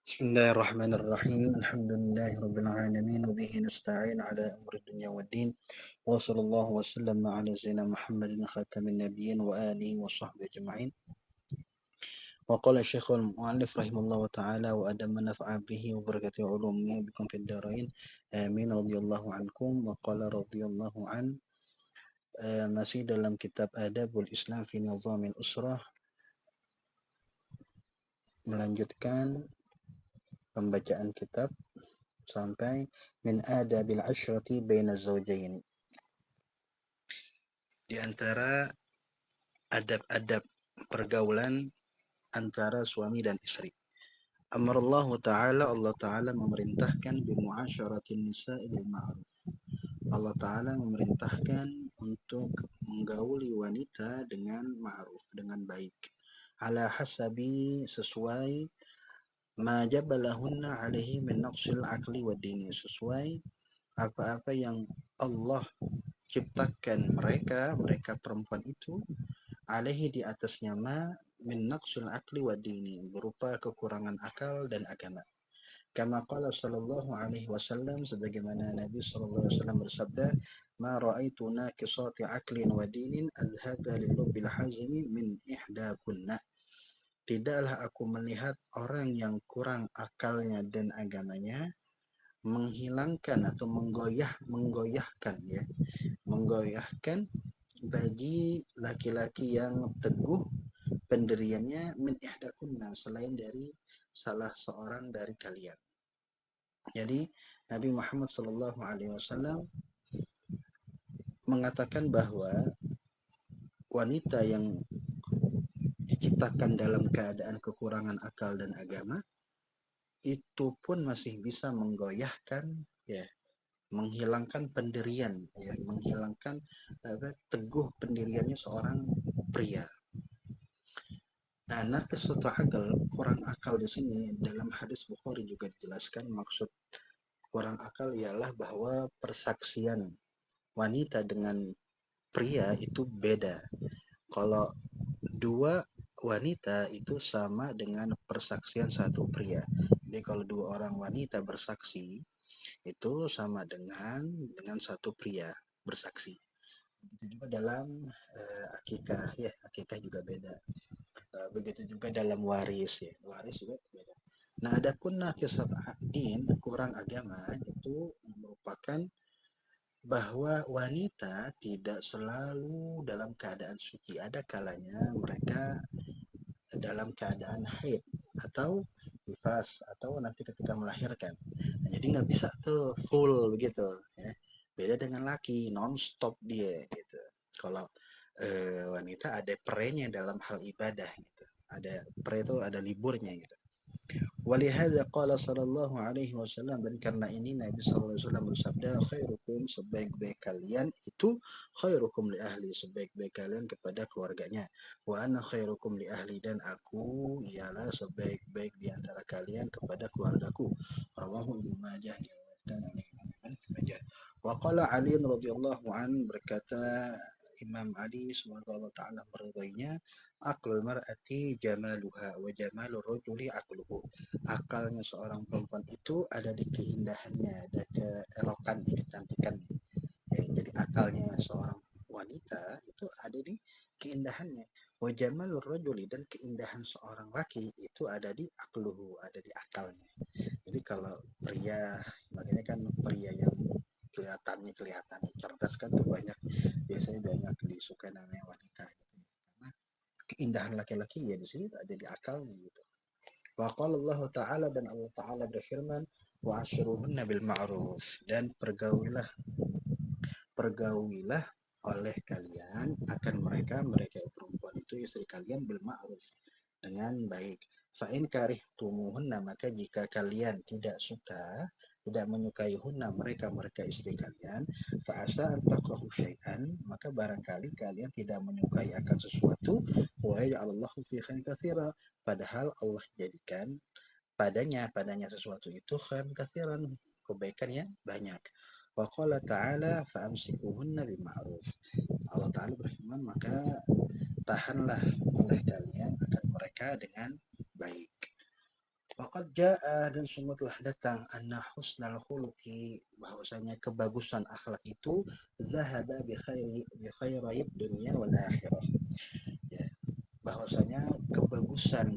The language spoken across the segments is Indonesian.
Bismillahirrahmanirrahim. Alhamdulillahirabbil alamin wa bihi nasta'in ala amri dunya waddin. Wa sallallahu wa sallam ala sayyidina Muhammadin khatamin nabiyyin wa alihi wa sahbihi ajma'in. Wa qala Syekhul Mu'allif rahimallahu ta'ala wa adama naf'a bihi wa barakatuh ulumnya bikum fid darain. Amin radhiyallahu ankum wa qala radhiyallahu an masih dalam kitab Adabul Islam fi Nizamil Usrah, melanjutkan pembacaan kitab sampai min adabil asyrati baina zawjain. Di antara adab-adab pergaulan antara suami dan istri. Amarallahu ta'ala, Allah ta'ala memerintahkan bimuasyaratin nisa'i bil ma'ruf. Allah ta'ala memerintahkan untuk menggauli wanita dengan ma'ruf, dengan baik. Ala hasabi, sesuai ma jabalahunna alaihi min naqsil akli wa dini, sesuai apa-apa yang Allah ciptakan mereka perempuan itu alaihi di atasnya min naqsul akli wa dini, berupa kekurangan akal dan agama. Kama qala sallallahu alaihi wasallam, sebagaimana Nabi sallallahu alaihi wasallam bersabda, ma ra'aitu naqisati aklin wa dinin azhaba lilubbil hazmi min ihdakunna. Tidaklah aku melihat orang yang kurang akalnya dan agamanya menghilangkan atau menggoyahkan bagi laki-laki yang teguh pendiriannya min ihdakunna, selain dari salah seorang dari kalian. Jadi Nabi Muhammad sallallahu alaihi wasallam mengatakan bahwa wanita yang diciptakan dalam keadaan kekurangan akal dan agama itu pun masih bisa menggoyahkan, ya, menghilangkan pendirian, ya, menghilangkan teguh pendiriannya seorang pria. Nah, naqisatu akal, kurang akal di sini dalam hadis Bukhari juga dijelaskan, maksud kurang akal ialah bahwa persaksian wanita dengan pria itu beda. Kalau dua wanita itu sama dengan persaksian satu pria. Jadi kalau dua orang wanita bersaksi itu sama dengan satu pria bersaksi. Begitu juga dalam akikah, ya, akikah juga beda. Begitu juga dalam waris, ya, waris juga beda. Nah, adapun naqisat din, kurang agama, itu merupakan bahwa wanita tidak selalu dalam keadaan suci. Ada kalanya mereka dalam keadaan haid atau nifas atau nanti ketika melahirkan. Nah, jadi nggak bisa tuh full begitu, ya. Beda dengan laki, non-stop dia gitu. Kalau wanita ada perenya dalam hal ibadah gitu. Ada pre itu ada liburnya gitu. Walihada qala sallallahu alaihi wasallam, dan karena ini Nabi sallallahu alaihi wasallam bersabda, khairukum, sebaik-baik kalian itu khairukum li ahli, sebaik-baik kalian kepada keluarganya. Wa ana khairukum li ahli, dan aku ialah sebaik-baik di antara kalian kepada keluargaku. Rawahu Ibnu Majah, diriwayatkan oleh Imam Ibnu Majah. Wa qala Ali radhiyallahu an, berkata Imam Ali, semoga Allah Ta'ala meridhoinya, aqlul mar'ati jamaluha wa jamalur rajuli aqluhu. Akalnya seorang perempuan itu ada di keindahannya, ada keelokan, kecantikan. Ya, jadi akalnya seorang wanita itu ada di keindahannya. Wa jamalur rajuli, dan keindahan seorang laki itu ada di aqluhu, ada di akalnya. Jadi kalau pria, makanya kan pria yang kelihatannya cerdas kan tuh biasanya banyak disukai namanya wanita gitu. Karena keindahan laki-laki ya di sini ada di akalnya gitu. Wa qala Allah Ta'ala, dan Allah Ta'ala berfirman, wa ashiruhunna bil ma'ruf, dan pergaulilah oleh kalian akan mereka perempuan itu, istri kalian, bil ma'ruf, dengan baik. Fa in karihtumuhunna, maka jika kalian tidak suka, tidak menyukai hunna, mereka istri kalian, fa asa an takrahu syai'an, maka barangkali kalian tidak menyukai akan sesuatu, wa ya'alallahu fi khairin katsira, padahal Allah jadikan padanya sesuatu itu khairan katsiran, kebaikan yang banyak. Wa qala ta'ala fa'amsikuhunna bima'ruf. Allah Ta'ala berfirman, maka tahanlah oleh kalian akan mereka dengan baik. Waqad jaa dan sungguh telah datang anna husnal khuluqi bahwasanya kebagusan akhlak itu zahaba bi khairi dunya wal akhirah. Ya, bahwasanya kebagusan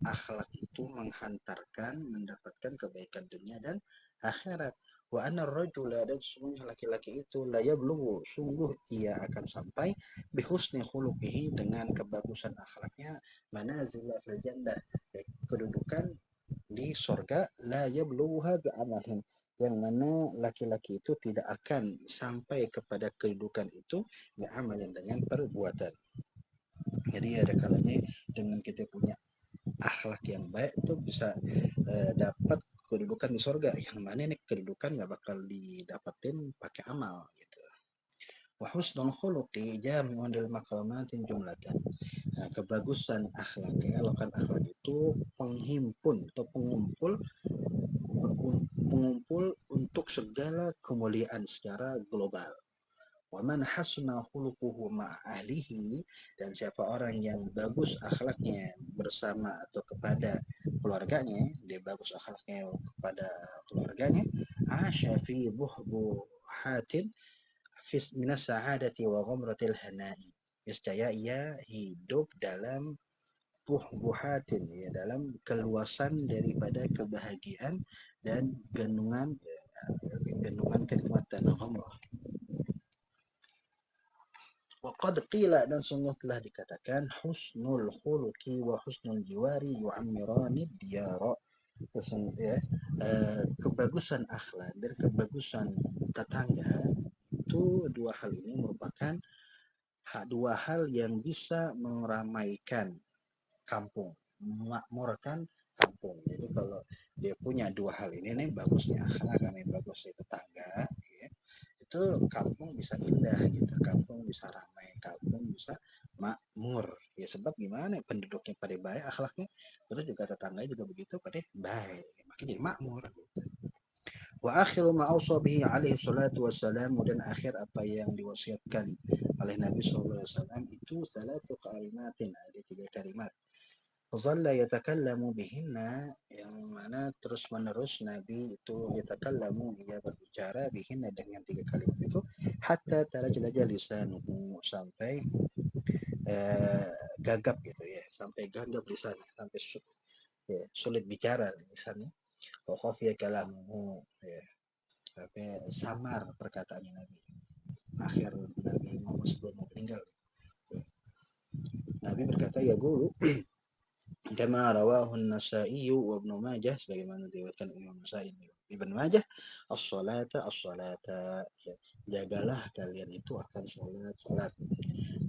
akhlak itu menghantarkan mendapatkan kebaikan dunia dan akhirat. Wa anna rajula dan sungguh laki-laki itu la yablughu sungguh ia akan sampai bihusni khuluqihi dengan kebagusan akhlaknya manazila fil jannah, kedudukan di sorga la yablughuha bi'amalin, yang mana laki-laki itu tidak akan sampai kepada kedudukan itu bi'amalin dengan perbuatan. Jadi ada kalanya dengan kita punya akhlak yang baik itu bisa dapat kedudukan di sorga, yang mana ini kedudukan nggak bakal didapatin pakai amal gitu. Wa husnul khuluqi jami'un lil maqamatin jumlatan. Nah, kebagusan akhlak, keelokan akhlak itu penghimpun atau pengumpul untuk segala kemuliaan secara global. Wa man hasuna khuluquhu ahlihi, dan siapa orang yang bagus akhlaknya bersama atau kepada keluarganya, dia bagus akhlaknya kepada keluarganya, asya fi buhbuhatin fis minas sa'adati wa ghamratil hana'i. Niscaya ia hidup dalam buhbuhatin, ya, dalam keluasan daripada kebahagiaan dan gendungan kenikmatan. Waqad qila dan sungguh telah dikatakan husnul khuluqi wa husnul jiwari yu'ammirani diyara. Ya, kebagusan akhlak dan kebagusan tetangga itu dua hal ini merupakan dua hal yang bisa meramaikan kampung, memakmurkan kampung. Jadi kalau dia punya dua hal ini nih, bagusnya akhlak sama bagusnya tetangga, ya, itu kampung bisa indah gitu, kampung bisa ramai, kampung bisa makmur. Ya sebab gimana, penduduknya pada baik akhlaknya, terus juga tetangganya juga begitu pada baik, makin jadi makmur gitu. Wa akhiru ma ausa bihi alaihi salatu wassalam, dan akhir apa yang diwasiatkan oleh Nabi SAW itu salatu kalimatin, ada tiga kalimat. Zalla yatakallamu bihinna, yang mana terus menerus Nabi itu yatakallamu, dia berbicara bihinna dengan tiga kalimat itu, hatta talajlaja lisanuhu, sampai eh, gagap gitu ya, sampai gagap lisannya, sampai sulit bicara lisannya. Wa khafiya kalamuhu, ya, sampai samar perkataannya Nabi akhir Nabi Muhammad sebelum meninggal. Nabi berkata, ya guru kama rawahu an-Nasa'i wa Ibnu Majah, sebagaimana diriwayatkan Imam Nasa'i Ibnu Majah, as-salata as-salata, jagalah kalian itu akan salat,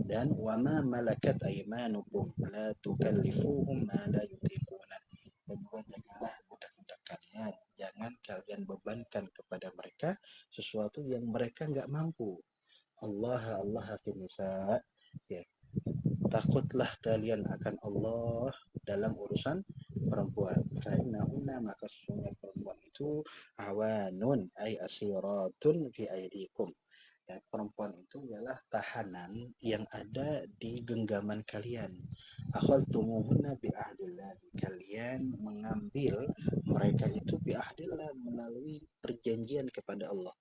dan wa ma malakat aymanukum la tukallifuhum ma la yutiquna, dan juga jagalah budak-budak kalian, jangan kalian bebankan kepada mereka sesuatu yang mereka nggak mampu. Allah Allah fi nisa, ya, takutlah kalian akan Allah dalam urusan perempuan. Fa'innahunna, maka sesungguhnya perempuan itu awanun ay asiratun fi aidikum. Ya, perempuan itu ialah tahanan yang ada di genggaman kalian. Akhadtumuhunna bi ahdillah, kalian mengambil mereka itu bi ahdillah, melalui perjanjian kepada Allah.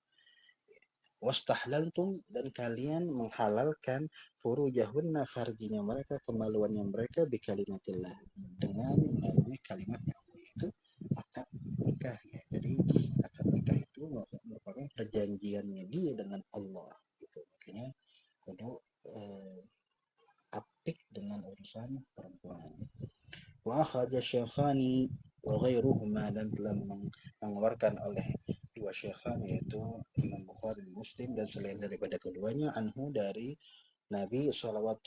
Wastahlaltum, dan kalian menghalalkan furujahunna, farjinya mereka, kemaluannya mereka, bikalimatillah, dengan melalui kalimatnya Allah, itu akad nikah ya. Jadi akad nikah itu merupakan perjanjiannya dia dengan Allah gitu. Makanya kudu apik dengan urusan perempuan. Wa akhraja Syekhani wa ghairuhuma, dan telah mengeluarkan oleh dua syekhan, yaitu Imam Bukhari dan Muslim, dan selain daripada keduanya, anhu dari Nabi Shallallahu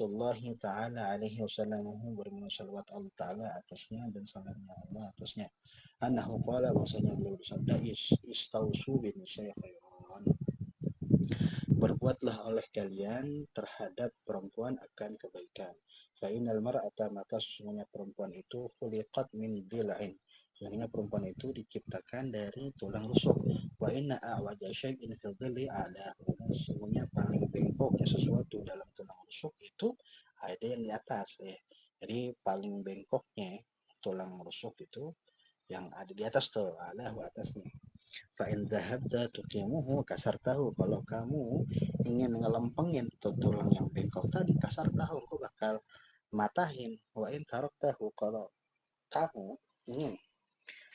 Taala Alaihi Wasallam, bermula salawat Allah Taala atasnya dan salamnya Allah atasnya, annahu qala, bahwasanya beliau bersabda, istausu bin saya khairan, berbuatlah oleh kalian terhadap perempuan akan kebaikan. Fa innal mar'ata, maka sesungguhnya perempuan itu khuliqat min dila'in, sesungguhnya perempuan itu diciptakan dari tulang rusuk. Wa inna a'waja syai'in fil dhilli a'lahu, sesungguhnya paling bengkoknya sesuatu dalam tulang rusuk itu ada yang di atas ya. Jadi paling bengkoknya tulang rusuk itu yang ada di atas tuh, alahu atasnya. Fa in dhahabta tuqimuhu kasartahu, kalau kamu ingin ngelempengin tuh tulang yang bengkok tadi, kasartahu, kau bakal matahin. Wa in taraktahu, kalau kamu ingin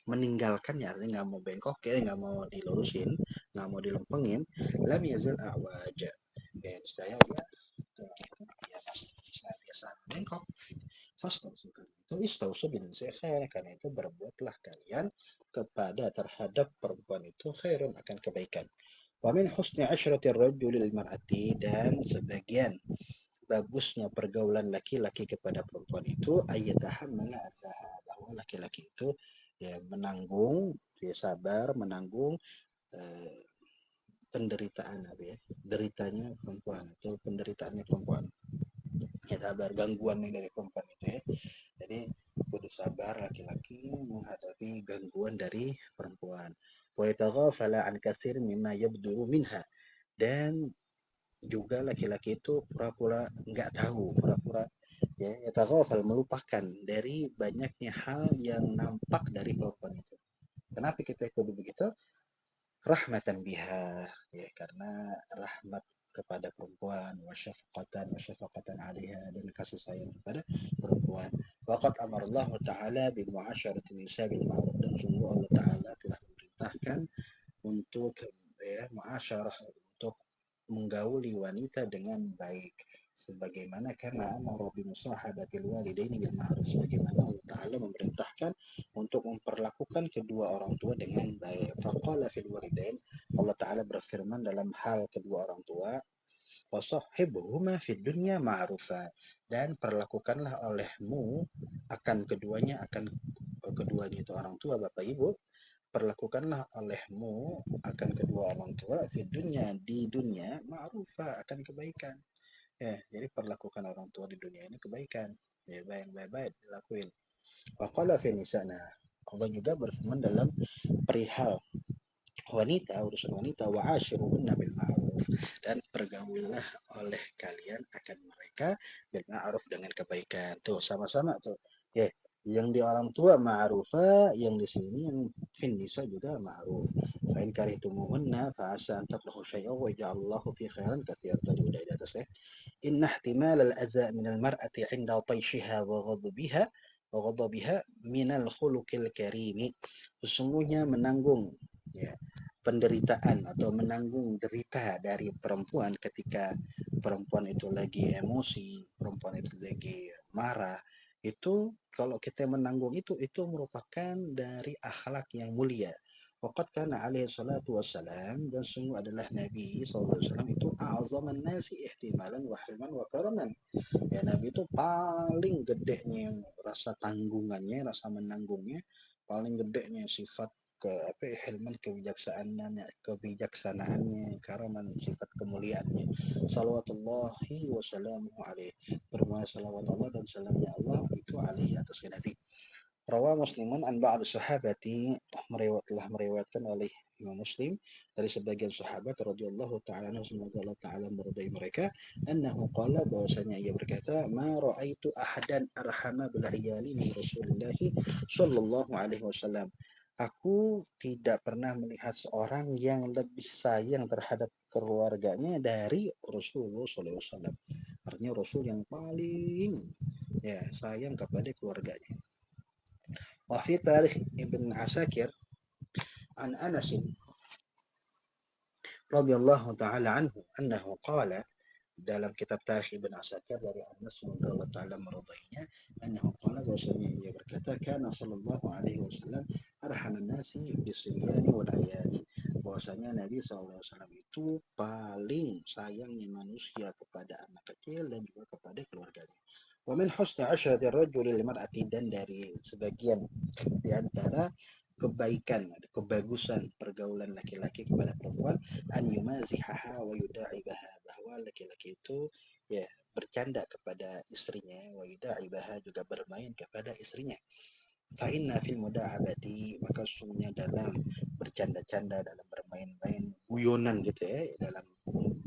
meninggalkannya, artinya nggak mau bengkok ya, nggak mau dilurusin, nggak mau dilempengin, lam yazil a'waja, ya saya dia ya masih biasa bengkok. Fastausu, itu istausu bin khair, karena itu berbuatlah kalian kepada terhadap perempuan itu khairun, akan kebaikan. Wa min husni ashratir rajuli lil mar'ati, dan sebagian bagusnya pergaulan laki-laki kepada perempuan itu ayatahammala adzaha, bahwa laki-laki itu ya menanggung, ya sabar menanggung eh, penderitaan apa ya, deritanya perempuan atau penderitaannya perempuan, ya sabar gangguan dari perempuan itu ya. Jadi kudu sabar laki-laki menghadapi gangguan dari perempuan. Wa yataghafala an katsir mimma yabdu minha, dan juga laki-laki itu pura-pura nggak tahu, pura-pura ya yataghafal, melupakan dari banyaknya hal yang nampak dari perempuan itu. Kenapa kita kudu begitu? Rahmatan biha, ya karena rahmat kepada perempuan, wasyafaqatan 'alaiha, dan kasih sayang kepada perempuan. Waqad amarallahu ta'ala bil mu'asyarati nisa bil ma'ruf, dan sungguh Allah Ta'ala telah memerintahkan untuk ya muasyarah, untuk menggauli wanita dengan baik, sebagaimana karena amara bi musahabatil walidaini bil ma'ruf, sebagaimana Allah Taala memerintahkan untuk memperlakukan kedua orang tua dengan baik. Faqala fil walidain, Allah Taala berfirman dalam hal kedua orang tua, wasahhibuhuma fid dunya ma'rufa, dan perlakukanlah olehmu akan keduanya, akan keduanya itu orang tua bapak ibu, perlakukanlah olehmu akan kedua orang tua di dunia, di dunia ma'rufa, akan kebaikan, ya. Jadi perlakukan orang tua di dunia ini kebaikan, ya, baik dilakuin. Waqala fi nisana, Allah juga berfirman dalam perihal wanita, urusan wanita, wa ashiruhunna bil ma'ruf, dan pergaulilah oleh kalian akan mereka bil ma'ruf, dengan kebaikan. Tuh sama-sama tuh, ya, yang di orang tua ma'rufa, yang di sini yang fin nisa juga ma'ruf. Fa in karihtumuhunna fa asa an takrahu syai'an wa ja'alallahu fi khairan katsir, tadi udah di atas ya. Inna ihtimal al-adza min al-mar'ati 'inda tayshiha wa ghadabiha min al-khuluqil karimi, sesungguhnya menanggung ya penderitaan atau menanggung derita dari perempuan ketika perempuan itu lagi emosi, perempuan itu lagi marah, itu kalau kita menanggung itu merupakan dari akhlak yang mulia. Waqad kana alaihi salatu wassalam, dan sungguh adalah Nabi SAW itu a'zaman nasi ihtimalan wa hilman wa karaman. Ya, Nabi itu paling gedenya rasa tanggungannya, rasa menanggungnya, paling gedenya sifat ke apa ya, hilman, kebijaksanaannya, karaman, sifat kemuliaannya. Salawatullahi wassalamuhu alaihi, bermuat salawat Allah dan salamnya Allah itu alaihi, atas Nabi. Rawa Muslimun an ba'd sahabati, telah meriwayatkan oleh Imam Muslim dari sebagian sahabat radhiyallahu taala anhu, semoga Allah taala meridai mereka, annahu qala, bahwasanya ia berkata, ma raaitu ahadan arhama bil iyali min Rasulillah sallallahu alaihi wasallam, aku tidak pernah melihat seorang yang lebih sayang terhadap keluarganya dari Rasulullah sallallahu alaihi wasallam. Artinya Rasul yang paling ya sayang kepada keluarganya. وفي تاريخ ابن عساكر عن أنس رضي الله تعالى عنه أنه قال، dalam kitab Tarikh Ibn Asakir dari Anas semoga Allah Ta'ala meridainya, annahu qala, bahwasanya ia berkata, kana sallallahu alaihi wasallam arhaman nasi bisibyani wal ayani, bahwasanya Nabi SAW itu paling sayangnya manusia kepada anak kecil dan juga kepada keluarganya. Wa min husni asyrati rajuli lil mar'ati, dan dari sebagian di antara kebaikan, kebagusan pergaulan laki-laki kepada perempuan, an yumazihaha wa yuda'ibaha, bahwa laki-laki itu ya bercanda kepada istrinya, wa yuda'ibaha, juga bermain kepada istrinya. Fa inna fil muda'abati, maka sesungguhnya dalam bercanda-canda, dalam bermain-main guyonan gitu ya, dalam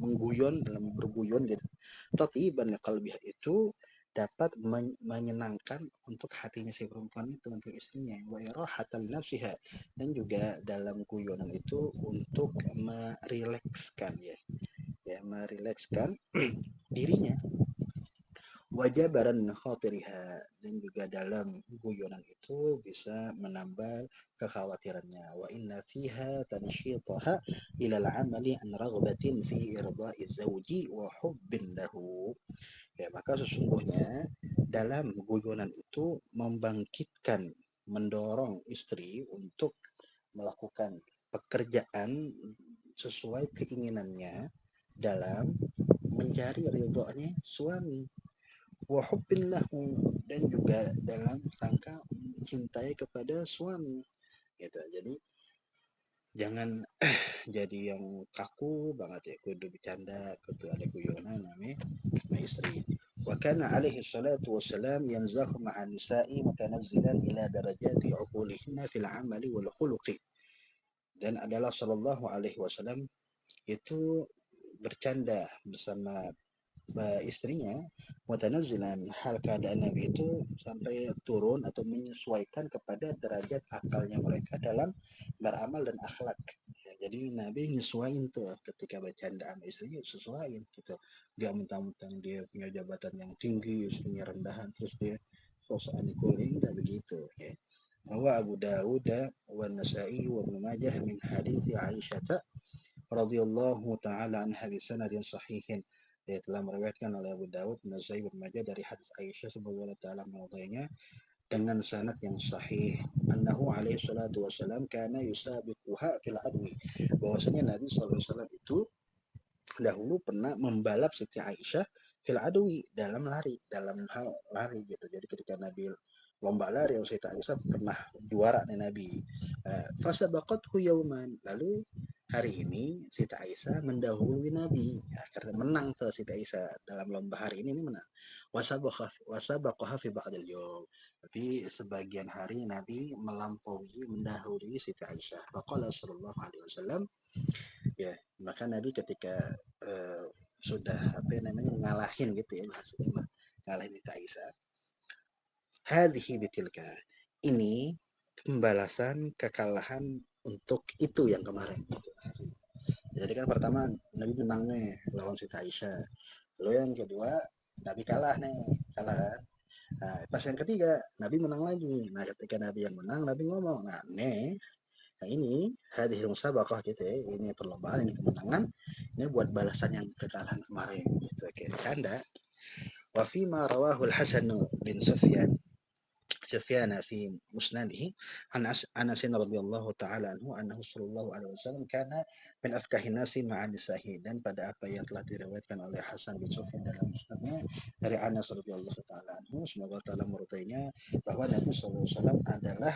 mengguyon, dalam berguyon gitu, tatiban qalbiha, itu dapat menyenangkan untuk hatinya si perempuan itu, untuk istrinya. Wa irahatan nafsiha, dan juga dalam guyonan itu untuk merilekskan merilekskan dirinya. Wajah baran khawatiriha, dan juga dalam guyonan itu bisa menambah kekhawatirannya. Wa inna fiha tansyitaha ila al-amali an raghbatin fi irda'i zawji wa hubbin lahu. Ya, maka sesungguhnya dalam guyonan itu membangkitkan, mendorong istri untuk melakukan pekerjaan sesuai keinginannya dalam mencari ridhonya suami, wa hubbin lahu, dan juga dalam rangka mencintai kepada suami gitu. Jadi jangan jadi yang kaku banget ya, kudu bercanda, kudu ada guyonan namanya sama istri. Wa kana alaihi salatu wassalam yanzahu ma'a nisa'i mutanazzilan ila darajati uqulihinna fil amali wal khuluqi. Dan adalah sallallahu alaihi wasallam itu bercanda bersama istrinya, mutanazzilan, hal keadaan Nabi itu sampai turun atau menyesuaikan kepada derajat akalnya mereka dalam beramal dan akhlak. Ya, jadi Nabi nyesuaiin tuh ketika bercanda sama istrinya, sesuaiin gitu. Gak mentang-mentang dia punya jabatan yang tinggi, istrinya rendahan, terus dia sosokan kuling, gak begitu ya. Bahwa Abu Dawud wa Nasa'i wa Ibnu Majah min hadits Aisyah radhiyallahu taala anha bi sanadin sahihin. Dia telah meriwayatkan oleh Abu Dawud, Nasai, Ibnu Majah dari hadis Aisyah semoga Allah taala meridainya dengan sanad yang sahih. Annahu alaihi salatu wasalam kana yusabiquha fil adwi. Bahwasanya Nabi sallallahu alaihi wasallam itu dahulu pernah membalap Siti Aisyah fil adwi, dalam lari, dalam hal lari gitu. Jadi ketika Nabi lomba lari, Siti Aisyah pernah juara nih Nabi. Fasabaqathu yauman, lalu hari ini Siti Aisyah mendahului Nabi ya, karena menang tuh Siti Aisyah dalam lomba hari ini menang. Wasabaqaha fi ba'dil yawm, tapi sebagian hari Nabi melampaui, mendahului Siti Aisyah. Faqala sallallahu alaihi wasallam, ya maka Nabi ketika sudah apa namanya ngalahin gitu ya, maksudnya ngalahin Siti Aisyah, hadhihi bitilka, ini pembalasan kekalahan untuk itu yang kemarin gitu. Jadi kan pertama Nabi menang nih lawan Siti Aisyah, lalu yang kedua Nabi kalah nih, kalah. Nah, pas yang ketiga Nabi menang lagi. Nah, ketika Nabi yang menang, Nabi ngomong, nah ini hadhil musabaqah gitu ya, ini perlombaan, ini kemenangan, ini buat balasan yang kekalahan kemarin gitu. Oke, canda. Wa fi ma rawahu al-Hasan bin Sufyan fi musnadihi an Anas radhiyallahu taala anhu annahu sallallahu alaihi wasallam kana min afkahin nasi ma'a nisahi, dan pada apa yang telah diriwayatkan oleh Hasan bin Sufyan dalam musnadnya dari Anas radhiyallahu taala anhu, semoga taala meridainya, bahwa Nabi sallallahu alaihi wasallam adalah,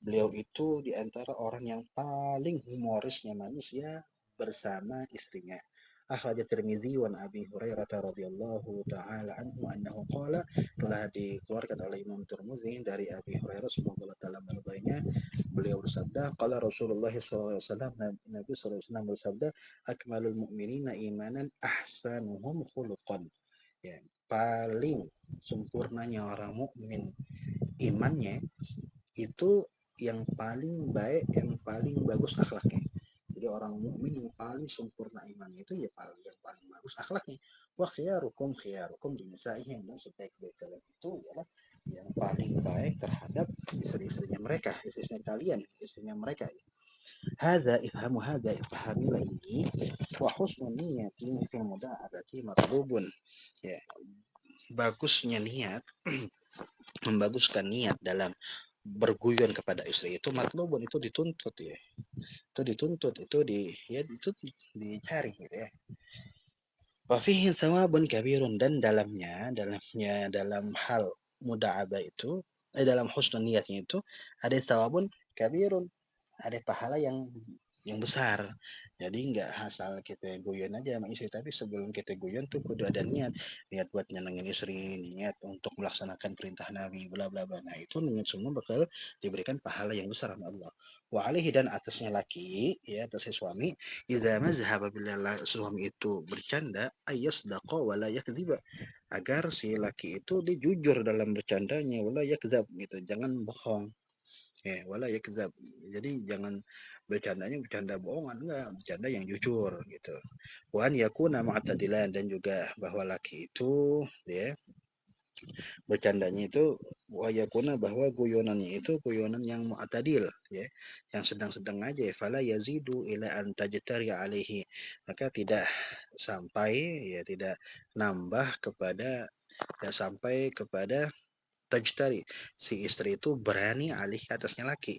beliau itu di antara orang yang paling humorisnya manusia bersama istrinya. Akhraj Tirmizi wa Abi Hurairah radhiyallahu taala anhu annahu qala, telah dikeluarkan oleh Imam Tirmizi dari Abi Hurairah semoga Allah taala meridainya, beliau bersabda, qala Rasulullah sallallahu alaihi wasallam, Nabi sallallahu alaihi wasallam bersabda, akmalul mu'minina imanan ahsanuhum khuluqan. Ya, paling sempurnanya orang mukmin imannya itu yang paling baik, yang paling bagus akhlaknya. Jadi orang mukmin yang paling sempurna imannya itu ya paling yang paling bagus akhlaknya. Wa khiyarukum di nisaihim, dan sebaik-baik kalian itu adalah yang paling baik terhadap istri-istrinya mereka, istri-istrinya kalian, istrinya mereka. Hadza ifhamu hadza ifhamilah ini wa husnul niyati fil muda'abati matlubun. Ya, bagusnya niat, membaguskan niat dalam berguyon kepada istri itu matlubun, itu dituntut ya, itu dituntut, itu itu dicari gitu ya. Wa fihi thawabun kabirun, dan dalam hal muda'abah itu, dalam husnul niatnya itu ada thawabun kabirun, ada pahala yang yang besar. Jadi nggak asal kita guyon aja sama istri, tapi sebelum kita guyon tuh kudu ada niat buat nyenengin istri, niat untuk melaksanakan perintah Nabi, bla bla bla. Nah itu niat semua bakal diberikan pahala yang besar sama Allah. Wa alaihi, dan atasnya laki, ya atasnya suami, idza mazhaba bila suami itu bercanda, ayasdaqa wala yakdziba, agar si laki itu dia jujur dalam bercandanya, wala yakdzab gitu, jangan bohong. Ya, wala yakdzab. Jadi jangan bercandanya bercanda bohongan, enggak, bercanda yang jujur gitu. Wan yakuna mu'tadilan, dan juga bahwa laki itu ya bercandanya itu wa yakuna, bahwa guyonannya itu guyonan yang mu'tadil ya, yang sedang-sedang aja, fala yazidu ila an tajtari alaihi, maka tidak sampai ya, tidak nambah kepada, tidak sampai kepada tajtari, si istri itu berani alih atasnya laki.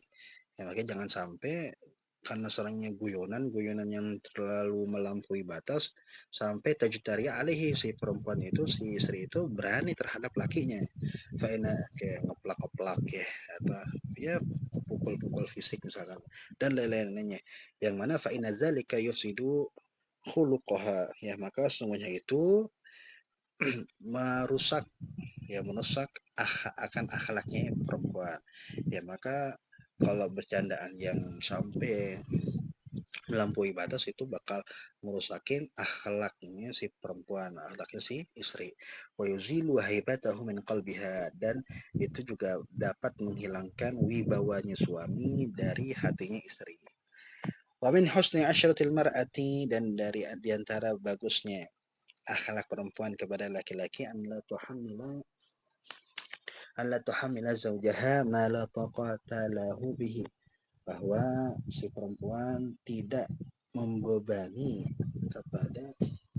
Ya, makanya jangan sampai karena serangnya guyonan yang terlalu melampaui batas, sampai tajtari alaihi, si perempuan itu, si istri itu berani terhadap lakinya. Faina, kayak ngeplak-ngeplak ya, apa ya, pukul-pukul fisik misalkan, dan lain-lainnya. Yang mana faina zalika yufsidu khuluqaha, ya maka sesungguhnya itu merusak, ya merusak akan akhlaknya perempuan. Ya maka kalau bercandaan yang sampai melampaui batas itu bakal merusakin akhlaknya si perempuan, akhlaknya si istri. Wa yuzilu haibatahu min qalbiha, dan itu juga dapat menghilangkan wibawanya suami dari hatinya istri. Wa min husni asyratil mar'ati, dan dari diantara bagusnya akhlak perempuan kepada laki-laki, an la tuhammila zawjaha ma la taqata lahu bihi, bahwa si perempuan tidak membebani kepada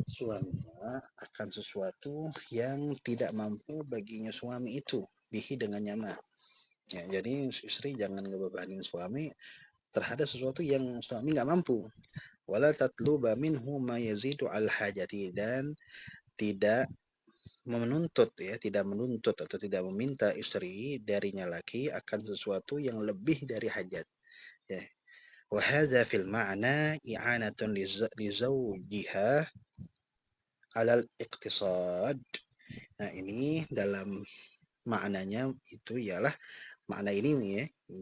suaminya akan sesuatu yang tidak mampu baginya suami itu, bihi dengan nyaman. Ya, jadi istri jangan ngebebanin suami terhadap sesuatu yang suami nggak mampu. Wala tatluba minhu ma yazidu al hajati, dan tidak menuntut ya, tidak menuntut atau tidak meminta istri darinya laki akan sesuatu yang lebih dari hajat ya. Wa hadza fil ma'na i'anatun li zawjiha 'alal iqtisad. Nah, ini dalam maknanya itu ialah, makna ini nih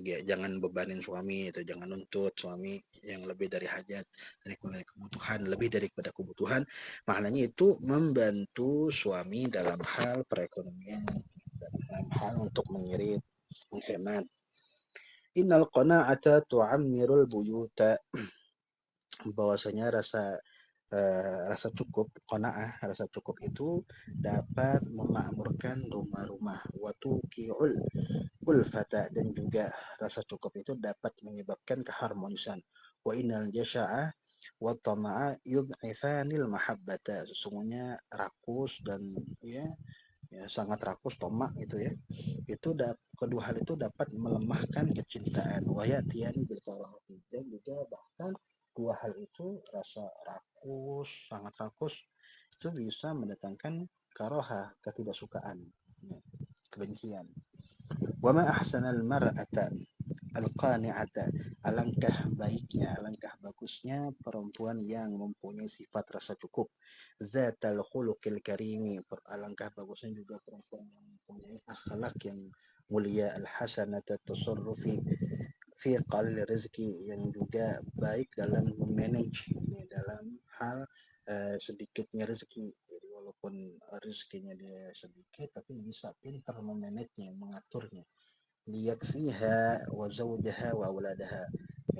ya, jangan bebanin suami, itu jangan nuntut suami yang lebih dari hajat, daripada kebutuhan, lebih daripada kebutuhan. Maknanya itu membantu suami dalam hal perekonomian, dalam hal untuk mengirit, menghemat. Innal qana'ata tu'ammirul buyuta, bahwasanya rasa cukup, qanaah, rasa cukup itu dapat memakmurkan rumah-rumah. Wa tuqi'ul ulfata, dan juga rasa cukup itu dapat menyebabkan keharmonisan. Wa innal jasha'a wa tama'a yud'ifanil mahabbata, sesungguhnya rakus dan ya sangat rakus, tomak itu ya, itu kedua hal itu dapat melemahkan kecintaan. Wa ya'tiyani bil karahati, dan juga bahkan dua hal itu, rasa rakus, sangat rakus, itu bisa mendatangkan karoha, ketidaksukaan, ya, kebencian. Wa ma ahsanal mar'ata al-qani'ata, alangkah baiknya, alangkah bagusnya perempuan yang mempunyai sifat rasa cukup. Zatal khuluqil karimi, alangkah bagusnya juga perempuan yang mempunyai akhlak yang mulia. Al-hasanata tasarrufi fi qalil rezeki, yang juga baik dalam memanage, dalam hal sedikitnya rezeki. Jadi walaupun rezekinya dia sedikit, tapi bisa pintar memanagenya, mengaturnya. Liyakfiha wa zawjaha wa auladaha,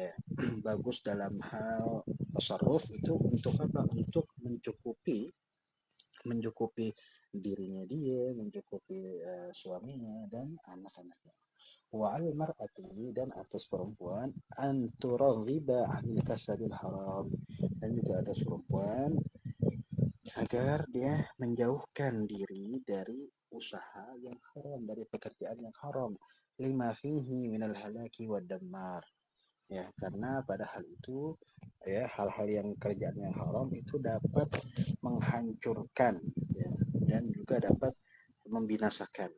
ya, bagus dalam hal tasarruf itu untuk apa? Untuk mencukupi dirinya dia, mencukupi suaminya dan anak-anaknya. Wa al mar'ati, dan atas perempuan, anturaghiba anil kasabil haram, dan juga atas perempuan agar dia menjauhkan diri dari usaha yang haram, dari pekerjaan yang haram. Lima fihi minal halaki wa dammar, ya karena pada hal itu ya, hal-hal yang kerjaan yang haram itu dapat menghancurkan ya, dan juga dapat membinasakan.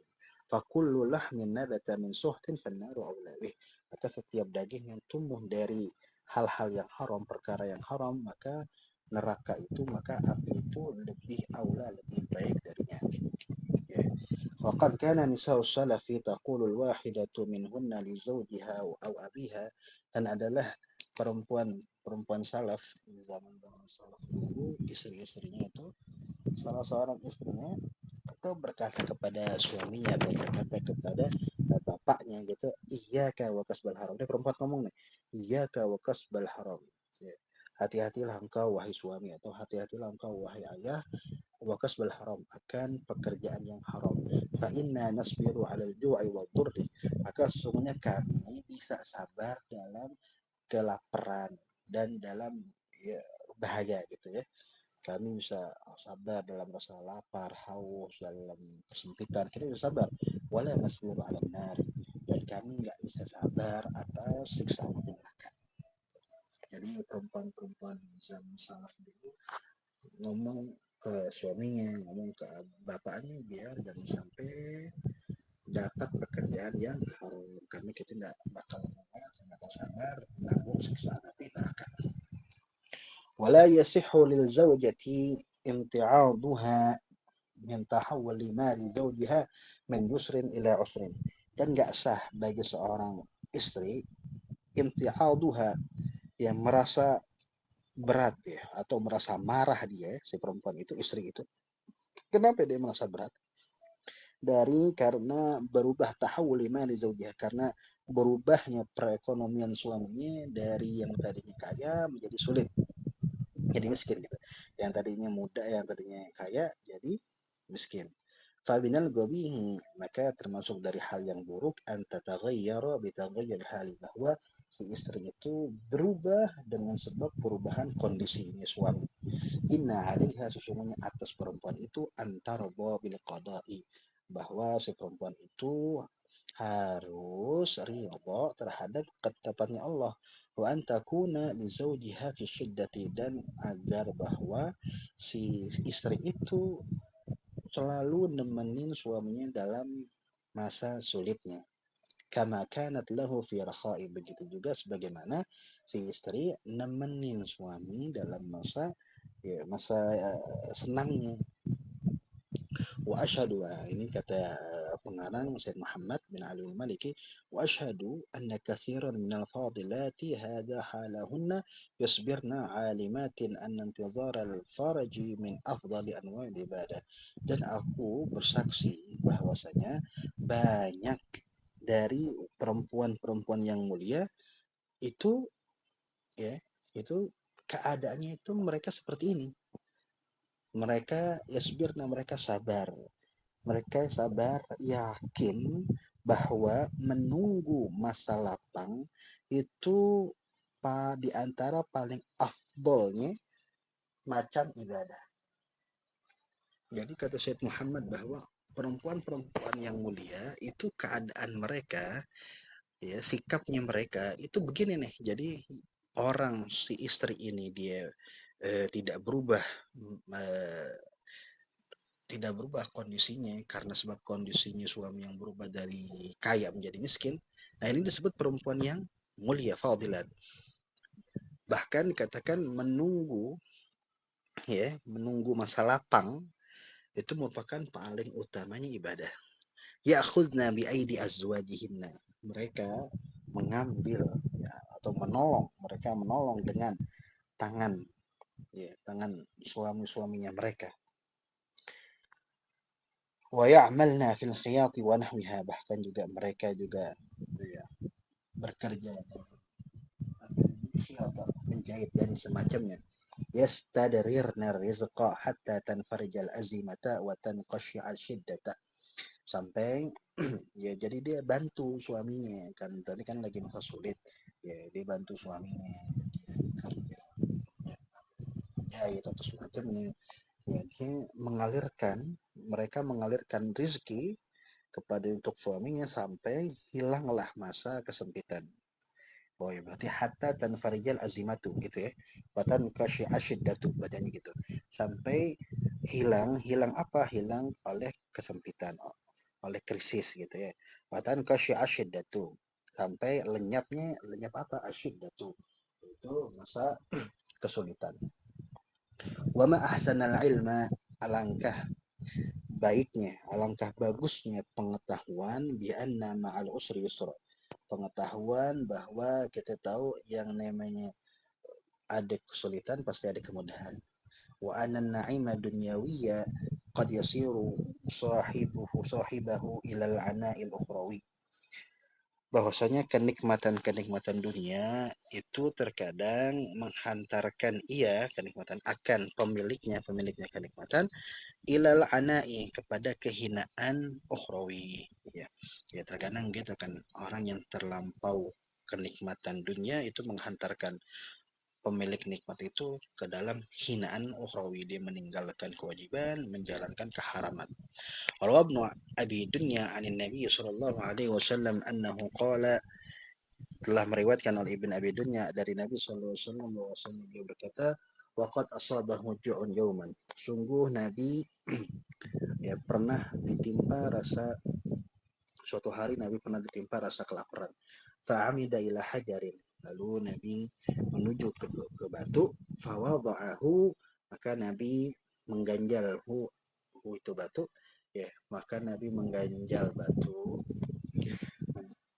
fakullu lahmin nabata min suhtin fannaru aula bih. Maka setiap daging yang tumbuh dari hal-hal yang haram, perkara yang haram, maka neraka itu, maka api itu lebih aula, lebih baik darinya. Ya. وقد كان نساء السلف تقول الواحدة منهن لزوجها أو أبيها, dan adalah perempuan salaf di zaman salaf dulu, istri-istrinya itu, salah seorang istrinya itu berkata kepada suaminya atau berkata kepada bapaknya gitu, iyyaka wa kasbal haram. Dia perempuan ngomong nih, iyyaka wa kasbal haram. Ya. Hati-hatilah engkau wahai suami, atau hati-hatilah engkau wahai ayah, wa kasbal haram, akan pekerjaan yang haram. Fa inna nasbiru 'alal ju'i wad durri. Maka sesungguhnya kami bisa sabar dalam kelaparan dan dalam, ya, bahaya gitu ya. Kami bisa sabar dalam rasa lapar, haus, dalam kesempitan. Kita bisa sabar. Wala nasbiru 'alan nar. Dan kami nggak bisa sabar atas siksa api neraka. Jadi perempuan-perempuan zaman salaf dulu ngomong ke suaminya, ngomong ke bapaknya, biar jangan sampai dapat pekerjaan yang haram, karena kita tidak bakal sabar menanggung siksa api neraka. Wala yasihhu lil zawjati imti'aduha min tahawuli mali zawjiha min yusrin ila usrin. Dan nggak sah bagi seorang istri imti'aduha, yang merasa berat ya, atau merasa marah dia, si perempuan itu, istri itu. Kenapa dia merasa berat? Karena berubah tahawul mali zawjiha, karena berubahnya perekonomian suaminya dari yang tadinya kaya menjadi sulit, jadi miskin gitu. Yang tadinya muda, yang tadinya kaya jadi miskin. Fabinal gobihi, maka termasuk dari hal yang buruk, antataghayyara bitaghayyur hali, bahwa si istri itu berubah dengan sebab perubahan kondisinya suami. Inna 'alaiha, sesungguhnya atas perempuan itu, antarba bil qada'i, bahwa si perempuan itu harus ridha terhadap ketetapannya Allah, wa antakuna li zawjiha fi syiddati, dan agar bahwa si istri itu selalu nemenin suaminya dalam masa sulitnya. Kama kanat lahu fi rakha'i, begitu juga sebagaimana si istri nemenin suami dalam masa, ya, masa senangnya. Wa asyhadu, ini kata pengarang Syed Muhammad bin Ali al-Maliki, wa asyhadu anna katsiran minal fadilati hadha halahunna yasbirna alimatin anna intizara al-faraji min afdali anwa'il ibadah. Dan aku bersaksi bahwasanya banyak dari perempuan-perempuan yang mulia itu, ya, itu keadaannya itu mereka seperti ini. Mereka yasbirna, mereka sabar. Mereka sabar, yakin bahwa menunggu masa lapang itu di antara paling afdolnya macam ibadah. Jadi kata Syed Muhammad bahwa perempuan-perempuan yang mulia itu keadaan mereka, ya, sikapnya mereka itu begini nih. Jadi orang si istri ini dia tidak berubah, eh, tidak berubah kondisinya karena sebab kondisinya suami yang berubah dari kaya menjadi miskin. Nah, ini disebut perempuan yang mulia, fadilat. Bahkan dikatakan menunggu, ya, menunggu masa lapang itu merupakan paling utamanya ibadah. Ya'khudna bi aidi azwajihinna. Mereka mengambil, ya, atau menolong, mereka menolong dengan tangan, ya, tangan suami-suaminya mereka. Wa ya'malna fil khiyati wa nahwiha, bahkan juga mereka juga, ya, bekerja menjahit dan semacamnya. Yastadrirna rizqa hatta tanfarijal azimata wa tanqashi'a syiddata, sampai ya, jadi dia bantu suaminya, kan tadi kan lagi masa sulit, ya, dia bantu suaminya kerja, ya, itu atau semacamnya. Ya, dia mereka mengalirkan rezeki kepada untuk suaminya sampai hilanglah masa kesempitan. Oh ya, berarti hatta tanfarijal azimatu gitu ya. Batan kasyi'a syiddatu, bacanya gitu. Sampai hilang apa? Hilang oleh kesempitan, oleh krisis gitu ya. Watan kasyi'asyiddatu, sampai lenyap apa? Asyiddatu. Itu masa kesulitan. Wa ma ahsanal ilma, alangkah baiknya, alangkah bagusnya pengetahuan bi anna ma'al usri yusra. Pengetahuan bahwa kita tahu yang namanya ada kesulitan pasti ada kemudahan. Wa anna na'ima dunyawiyya qad yasiru sahibahu ilal ana'il ukhrawi. Bahwasanya kenikmatan-kenikmatan dunia itu terkadang menghantarkan kenikmatan akan pemiliknya kenikmatan ilal ana'i, kepada kehinaan ukhrawi ya. Ya terkadang gitu kan, orang yang terlampau kenikmatan dunia itu menghantarkan pemilik nikmat itu ke dalam hinaan ukhrawi, dia meninggalkan kewajiban, menjalankan keharaman. Rawa Ibnu Abi Dunya anin Nabi sallallahu alaihi wasallam annahu qala, telah meriwayatkan oleh Ibn Abi Dunya dari Nabi sallallahu alaihi wasallam bahwasanya beliau berkata, waqad asabahu ju'un yauman, sungguh Nabi ya pernah ditimpa rasa, suatu hari Nabi pernah ditimpa rasa kelaparan. Fa'amida ila hajarin, lalu Nabi menuju ke batu. Fawada'ahu, maka Nabi mengganjalhu, itu batu ya, maka Nabi mengganjal batu,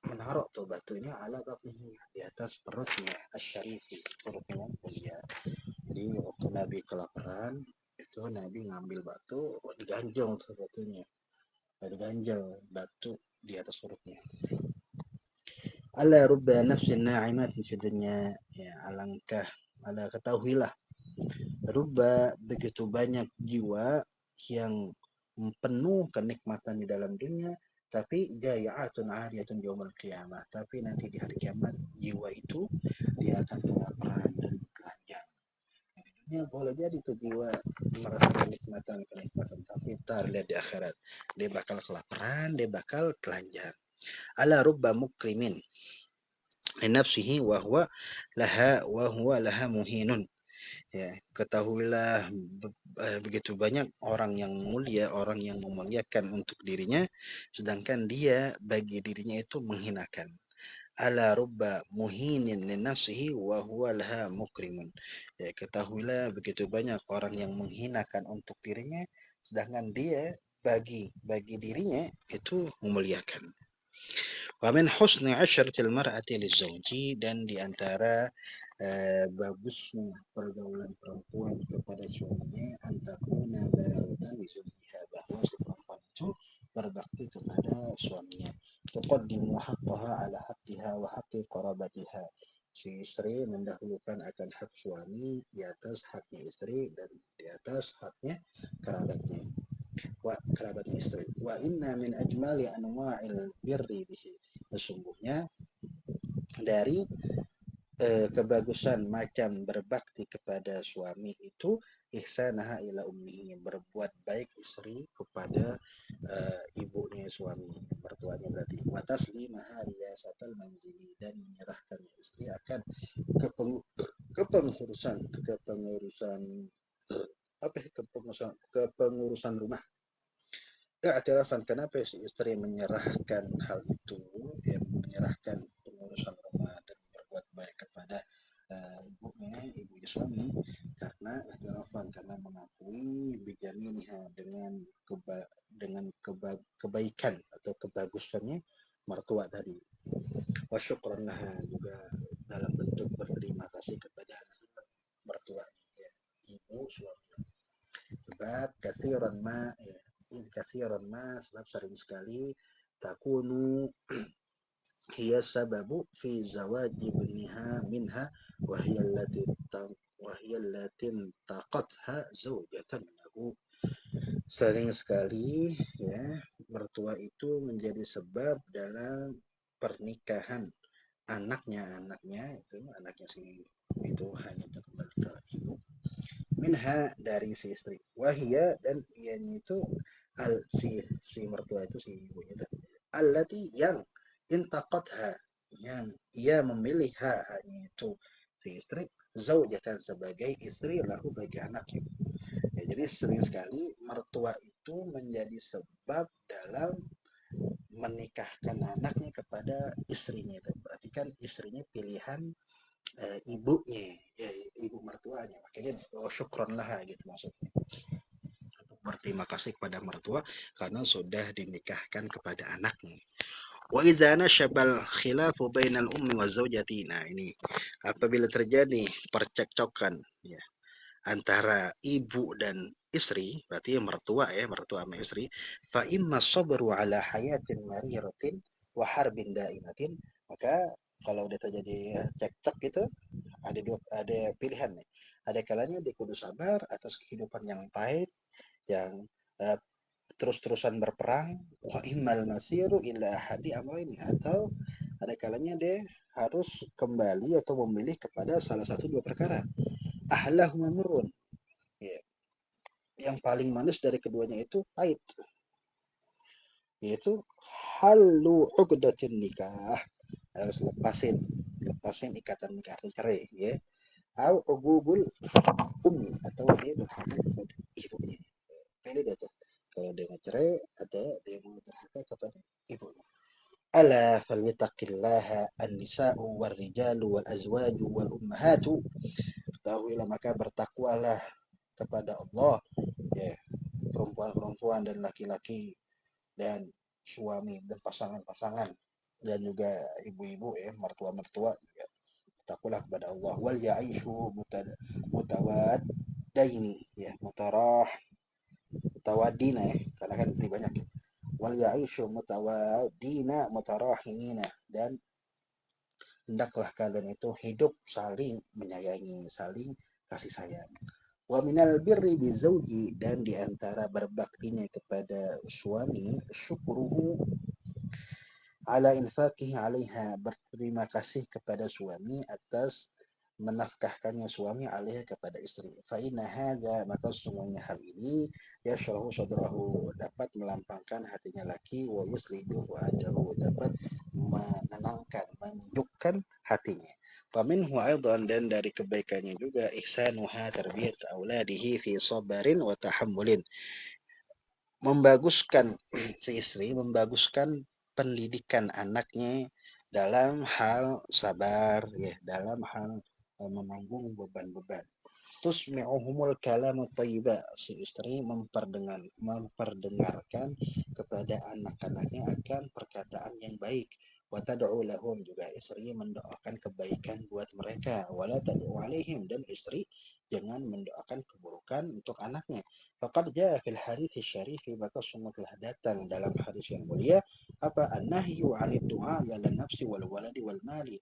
menaruh tuh batunya ala batnihi, di atas perutnya asyarifi, perutnya yang mulia. Jadi waktu Nabi kelaparan itu Nabi ngambil batu, diganjal tuh batunya, diganjal batu di atas perutnya. Ala rubba nafsin na'imatin fi dunya, ya alangkah, ala ketahuilah, rubba begitu banyak jiwa yang penuh kenikmatan di dalam dunia, tapi jaya'atun 'ariyatun yaumil qiyamah, tapi nanti di hari kiamat jiwa itu dia akan kelaparan dan telanjang. Ya boleh jadi tuh jiwa merasa kenikmatan, tapi ntar lihat di akhirat dia bakal kelaparan, dia bakal telanjang. Ala rubba mukrimin li nafsihi wa huwa laha muhinun. Ya, ketahuilah begitu banyak orang yang mulia, orang yang memuliakan untuk dirinya, sedangkan dia bagi dirinya itu menghinakan. Ala rubba muhinin li nafsihi wa huwa laha mukrimun. Ya, ketahuilah begitu banyak orang yang menghinakan untuk dirinya, sedangkan dia bagi dirinya itu memuliakan. Wa min husni asyratil mar'ati lizawji, dan di antara bagusnya pergaulan perempuan kepada suaminya, antakuna baratan lizawjiha, bahwa si perempuan itu berbakti kepada suaminya. Tuqaddimu haqqaha ala haqqiha wa haqqi qarabatiha. Si istri mendahulukan akan hak suami di atas haknya istri dan di atas haknya kerabatnya, kerabat istri. Wa inna min ajmali anwa'il birri bihi, sesungguhnya dari kebagusan macam berbakti kepada suami itu, ihsanaha ila ummihi, berbuat baik istri kepada ibunya suami, mertuanya berarti. Wa taslimaha riyasatal manzili, dan menyerahkan istri akan kepengurusan kepengurusan rumah. I'tirafan, kenapa si istri menyerahkan hal itu, dia menyerahkan pengurusan rumah dan berbuat baik kepada ibu suami, karena i'tirafan, karena mengakui bijaminiha, dengan kebaikan atau kebagusannya mertua tadi. Wa syukran laha, juga dalam bentuk berterima kasih kepada mertua, ya, ibu suami. Sebab sebab sering sekali takunu hiya sababu fi zawaji ibniha minha wa hiya allati taqatha zawjatan lahu. Sering sekali ya, mertua itu menjadi sebab dalam pernikahan anaknya si itu hanya kembali ke ibu, minha, dari si istri, wahia, dan ianya itu si mertua itu, si ibunya itu, allati, yang intaqatha, yang ia memilih hanya itu si istri, zaujatan, sebagai istri, lahu, bagi anaknya. Ya, jadi sering sekali mertua itu menjadi sebab dalam menikahkan anaknya kepada istrinya itu. Berarti kan istrinya pilihan ibunya, ya, ibu mertuanya. Makanya syukron lah gitu maksudnya. Untuk berterima kasih kepada mertua karena sudah dinikahkan kepada anaknya. Wa idza nasyabal khilafu bainal ummi wa zaujati. Nah, ini apabila terjadi percekcokan ya antara ibu dan istri, berarti mertua ya, mertua sama istri, fa imma sabru ala hayatin mariratin wa harbin daimatin, maka kalau udah terjadi cekcok gitu, ada pilihan nih. Ada kalanya dia kudu sabar atas kehidupan yang pahit, yang uh, terus-terusan berperang, wa immal masiru ila ahadi amrayn, atau ada kalanya dia harus kembali atau memilih kepada salah satu dua perkara. Ahlahuma murrun. Ya, yang paling manis dari keduanya itu pahit, yaitu halu uqdatin nikah, harus lepasin ikatan nikah atau cerai ya, au ugubul ummi, atau dia durhaka kepada ibunya. Pilih deh tuh, kalau dia mau cerai atau dia mau durhaka kepada ibunya. Ala falyattaqillaha an-nisa'u war-rijalu wal-azwaju wal-ummahatu. Ketahuilah maka bertakwalah kepada Allah ya, perempuan-perempuan dan laki-laki dan suami dan pasangan-pasangan dan juga ibu-ibu ya, mertua-mertua ya. Takutlah kepada Allah. Wal ya'ishu mutawaddaini ya, mutawaddina ya, karena kan lebih banyak ya. Wal ya'ishu mutawaddina mutarahimina, dan hendaklah kalian itu hidup saling menyayangi, saling kasih sayang. Wa minal birri bizauji, dan diantara berbaktinya kepada suami, syukruhu ala infaqihi 'alaiha, berterima kasih kepada suami atas menafkahkannya suami alaiha kepada istri. Fa inna hadza, maka semuanya hal ini yashrahu sadrahu, dapat melampangkan hatinya laki, wa yuslihu wa'adahu, dapat menenangkan, menyejukkan hatinya. Fa minhu aidan, dan dari kebaikannya juga ihsanuha tarbiyat auladihi fi sabarin wa tahammulin, membaguskan si istri membaguskan pendidikan anaknya dalam hal sabar ya, dalam hal menanggung beban-beban. Tusmi'uhumul kalam thayyiba, si istri memperdengarkan kepada anak-anaknya akan perkataan yang baik. Wa tad'u lahum, juga istri mendoakan kebaikan buat mereka. Wala tad'u alaihim, dan istri jangan mendoakan keburukan untuk anaknya. Faqad jaa fil hadits syarif, maka sungguh telah datang dalam hadis yang mulia apa, an-nahyu 'anid du'a 'ala nafsi wal waladi wal mali.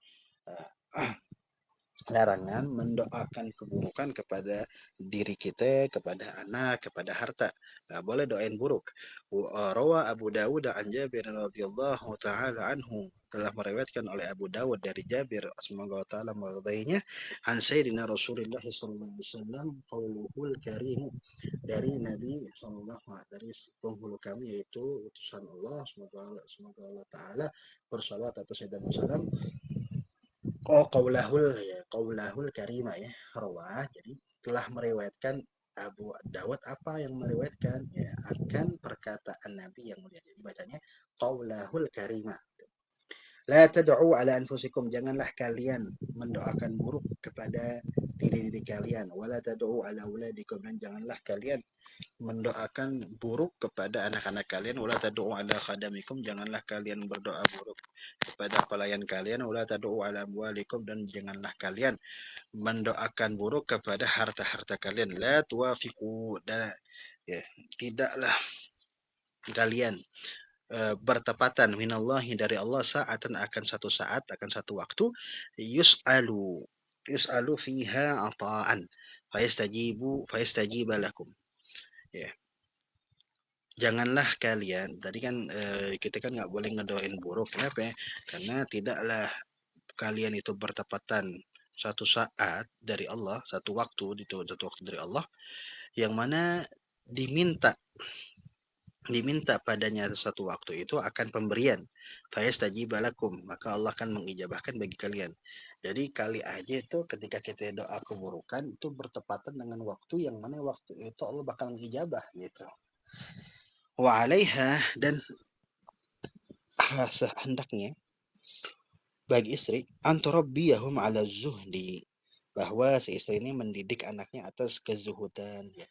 Larangan mendoakan keburukan kepada diri kita, kepada anak, kepada harta. Nggak boleh doain buruk. Rawa Abu Dawud an Jabir radhiyallahu taala anhu, telah meriwayatkan oleh Abu Dawud dari Jabir, semoga Allah taala meridainya, an sayyidina Rasulullah sallallahu alaihi wasallam qauluhul karim, dari Nabi sallallahu alaihi, dari penghulu kami yaitu utusan Allah, semoga Allah taala bersalawat atas Sayyidina Muhammad. Oh, qaulahul karimah ya, rawah, jadi telah meriwayatkan Abu Dawud, apa yang meriwayatkan ya, akan perkataan Nabi yang mulia. Jadi bacanya qaulahul karimah. La tad'u ala anfusikum, janganlah kalian mendoakan buruk kepada diri-diri kalian. Wala tad'u ala auladikum, dan janganlah kalian mendoakan buruk kepada anak-anak kalian. Wala tad'u ala khadamikum, janganlah kalian berdoa buruk kepada pelayan kalian. Wala tad'u ala amwalikum, dan janganlah kalian mendoakan buruk kepada harta-harta kalian. La tuwafiqu, dan ya, tidaklah kalian bertepatan minallahi, dari Allah, saatan, akan satu saat, akan satu waktu, yus'alu fiha ata'an fayastajiba lakum ya. Janganlah kalian, tadi kan kita kan nggak boleh ngedoain buruk, kenapa ya? Karena tidaklah kalian itu bertepatan satu saat dari Allah, satu waktu dari Allah, yang mana diminta padanya satu waktu itu akan pemberian. Fayastajib lakum, maka Allah akan mengijabahkan bagi kalian. Jadi kali aja itu ketika kita doa keburukan itu bertepatan dengan waktu yang mana waktu itu Allah bakal mengijabah gitu. Wa alaiha, dan hendaknya bagi istri antarabbiyahum ala zuhdi, bahwa si istri ini mendidik anaknya atas kezuhudan, ya.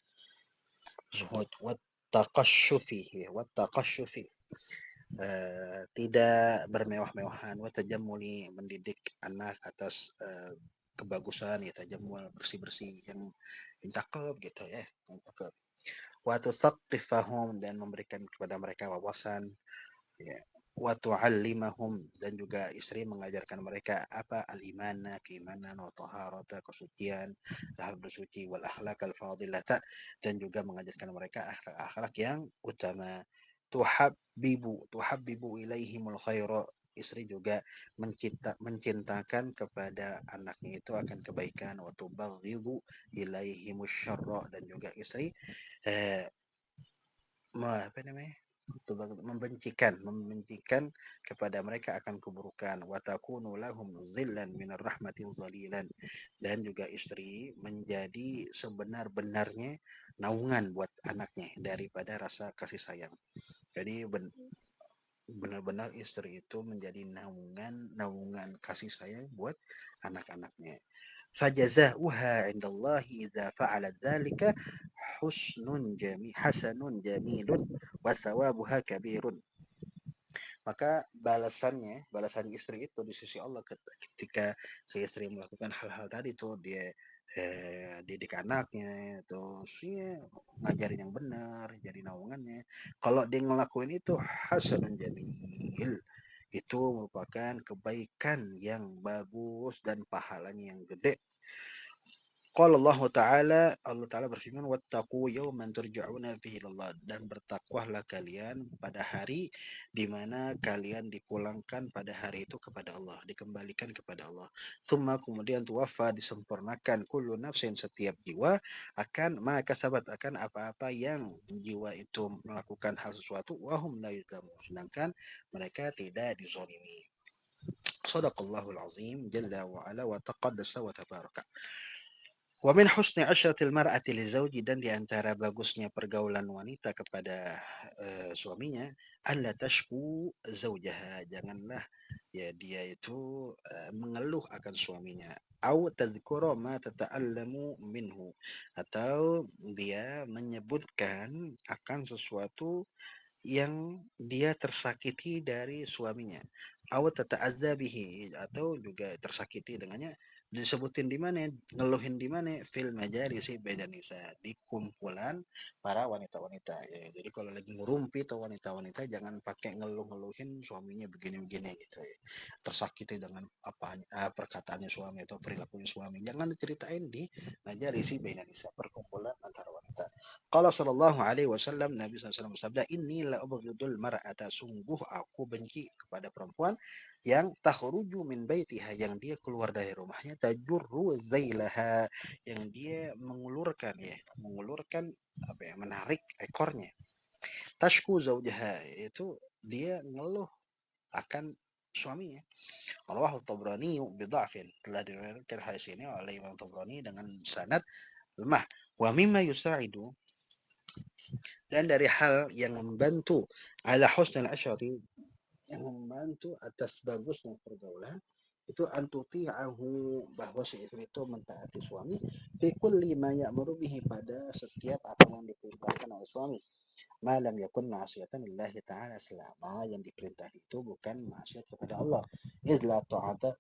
Zuhud wat taqasyufi, ya, wat taqasyufi, tidak bermewah-mewahan, wa tajammuli, mendidik anak atas kebagusan, ya, tajammul, bersih-bersih, yang cakep gitu ya, yang cakep. Wa tusaqqifahum, dan memberikan kepada mereka wawasan, ya. Wa tu'allimahum, dan juga istri mengajarkan mereka apa al-imana, keimanan, wa taharata, kesucian, hal bersuci, wal akhlak al fadilata, dan juga mengajarkan mereka akhlak-akhlak yang utama. Tuhabbibu ilaihimul khaira, istri juga mencintakan kepada anaknya itu akan kebaikan. Wa tubaghidu ilaihimus syarra, dan juga istri eh, apa namanya, membencikan kepada mereka akan keburukan. Wa takunu lahum zillan minar rahmatin zalilan, dan juga istri menjadi sebenar-benarnya naungan buat anaknya daripada rasa kasih sayang. Jadi benar-benar istri itu menjadi naungan kasih sayang buat anak-anaknya. Fajazauha indallahi idza fa'alat dzalika hasanun jamilun wa thawabuha kabirun. Maka balasan istri itu di sisi Allah ketika si istri melakukan hal-hal tadi tuh, dia didik anaknya, terus ya, ngajarin yang benar, jadi naungannya. Kalau dia ngelakuin itu hasanun jamil, itu merupakan kebaikan yang bagus dan pahalanya yang gede. Qala Allah Ta'ala berfirman, wattaqu yawman turja'una fihi ilallah, dan bertakwalah kalian pada hari di mana kalian dipulangkan pada hari itu kepada Allah, dikembalikan kepada Allah. Tsumma, kemudian tuwaffa, disempurnakan, kullu nafsin, setiap jiwa, akan maka sabat, akan apa-apa yang jiwa itu melakukan hal sesuatu, wahum la yuzlamun, sedangkan mereka tidak dizalimi. Shadaqallahul azim jalla wa ala wa taqaddasa wa tabaraka. Wa min husni asyratil mar'ati li zauji, dan di antara bagusnya pergaulan wanita kepada suaminya, alla tashku zaujaha, janganlah ya dia itu mengeluh akan suaminya, au tadhkura ma tata'allamu minhu, atau dia menyebutkan akan sesuatu yang dia tersakiti dari suaminya, aw tata'adza bihi, atau juga tersakiti dengannya, disebutin di mana, ngeluhin di mana, fil majalisi bainan nisa, di kumpulan para wanita-wanita, ya. Jadi kalau lagi ngurumpi tuh wanita-wanita, jangan pakai ngeluh-ngeluhin suaminya begini-begini gitu ya. Tersakiti dengan apa perkataannya suami atau perilakunya suami, jangan diceritain di majalisi bainan nisa, perkumpulan antara wanita. Qala sallallahu alaihi wasallam, Nabi SAW bersabda, inni la ubghidul mar'ata, sungguh aku benci kepada perempuan yang takhruju min baitiha, yang dia keluar dari rumahnya, tajurru zailaha, yang dia mengulurkan apa ya, menarik ekornya, tashku zaujaha, itu dia ngeluh akan suaminya. Rawahu Tabrani bidha'fin, telah diriwayatkan hadis ini oleh Imam Tabrani dengan sanad lemah. Wa mimma yusa'idu, dan dari hal yang membantu ala husnul asyari, yang membantu atas bagusnya pergaulan, itu antuti'ahu, bahwa si istri itu mentaati suami, fi kulli ma ya'muru bihi, pada setiap apa yang diperintahkan oleh suami, malam yakun ma'asiyatan lillahi ta'ala, selama yang diperintah itu bukan maksiat kepada Allah. Idla ta'ata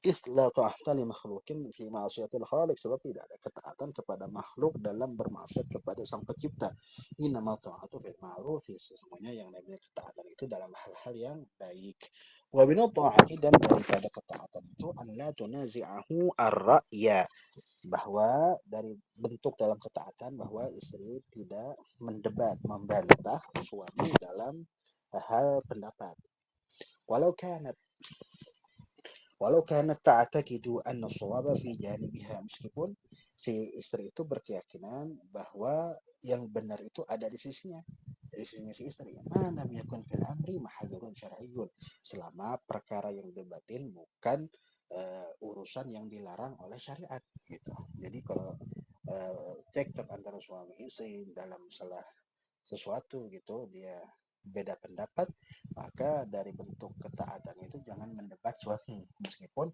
Isla ta'ata li makhlukin fi ma'asiyatil khaliq, sebab tidak ada ketaatan kepada makhluk dalam bermaksiat kepada sang pencipta. Innama ta'atu fil ma'ruf, sesungguhnya yang namanya ketaatan itu dalam hal-hal yang baik. Wa min ta'ati, dan daripada ketaatan itu, an la tunazi'ahu ar-ra'ya, bahwa dari bentuk dalam ketaatan bahwa istri tidak mendebat, membantah suami dalam hal pendapat. Walau kanat Walau kanat ta'taqidu anna shawaba fi janibiha, meskipun si istri itu berkeyakinan bahwa yang benar itu ada di sisinya, dari sisinya si istri. Mana yakun fil amri mahadzurun syar'iyyun, selama perkara yang debatin bukan urusan yang dilarang oleh syariat gitu. Jadi kalau cekcok antara suami istri dalam salah sesuatu gitu, dia beda pendapat, Maka dari bentuk ketaatan itu jangan mendebat suami, meskipun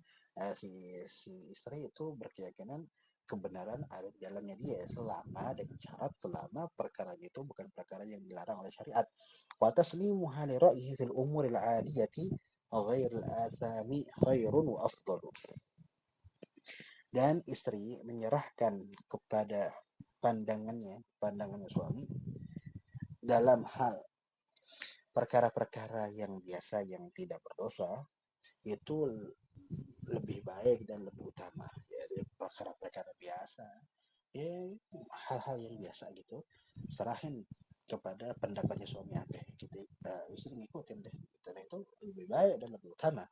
si istri itu berkeyakinan kebenaran ada di dalamnya dia, selama dengan syarat selama perkara itu bukan perkara yang dilarang oleh syariat. Wa taslimuha li ra'yihi fil umuril 'adiyati ghairil athami khairun wa afdalu. Dan istri menyerahkan kepada pandangannya suami dalam hal perkara-perkara yang biasa yang tidak berdosa itu lebih baik dan lebih utama ya, dari perkara-perkara biasa ya, hal-hal yang biasa gitu serahin kepada pendapatnya suami apa gitu, istri ngikutin deh gitu. Nah, itu lebih baik dan lebih utama.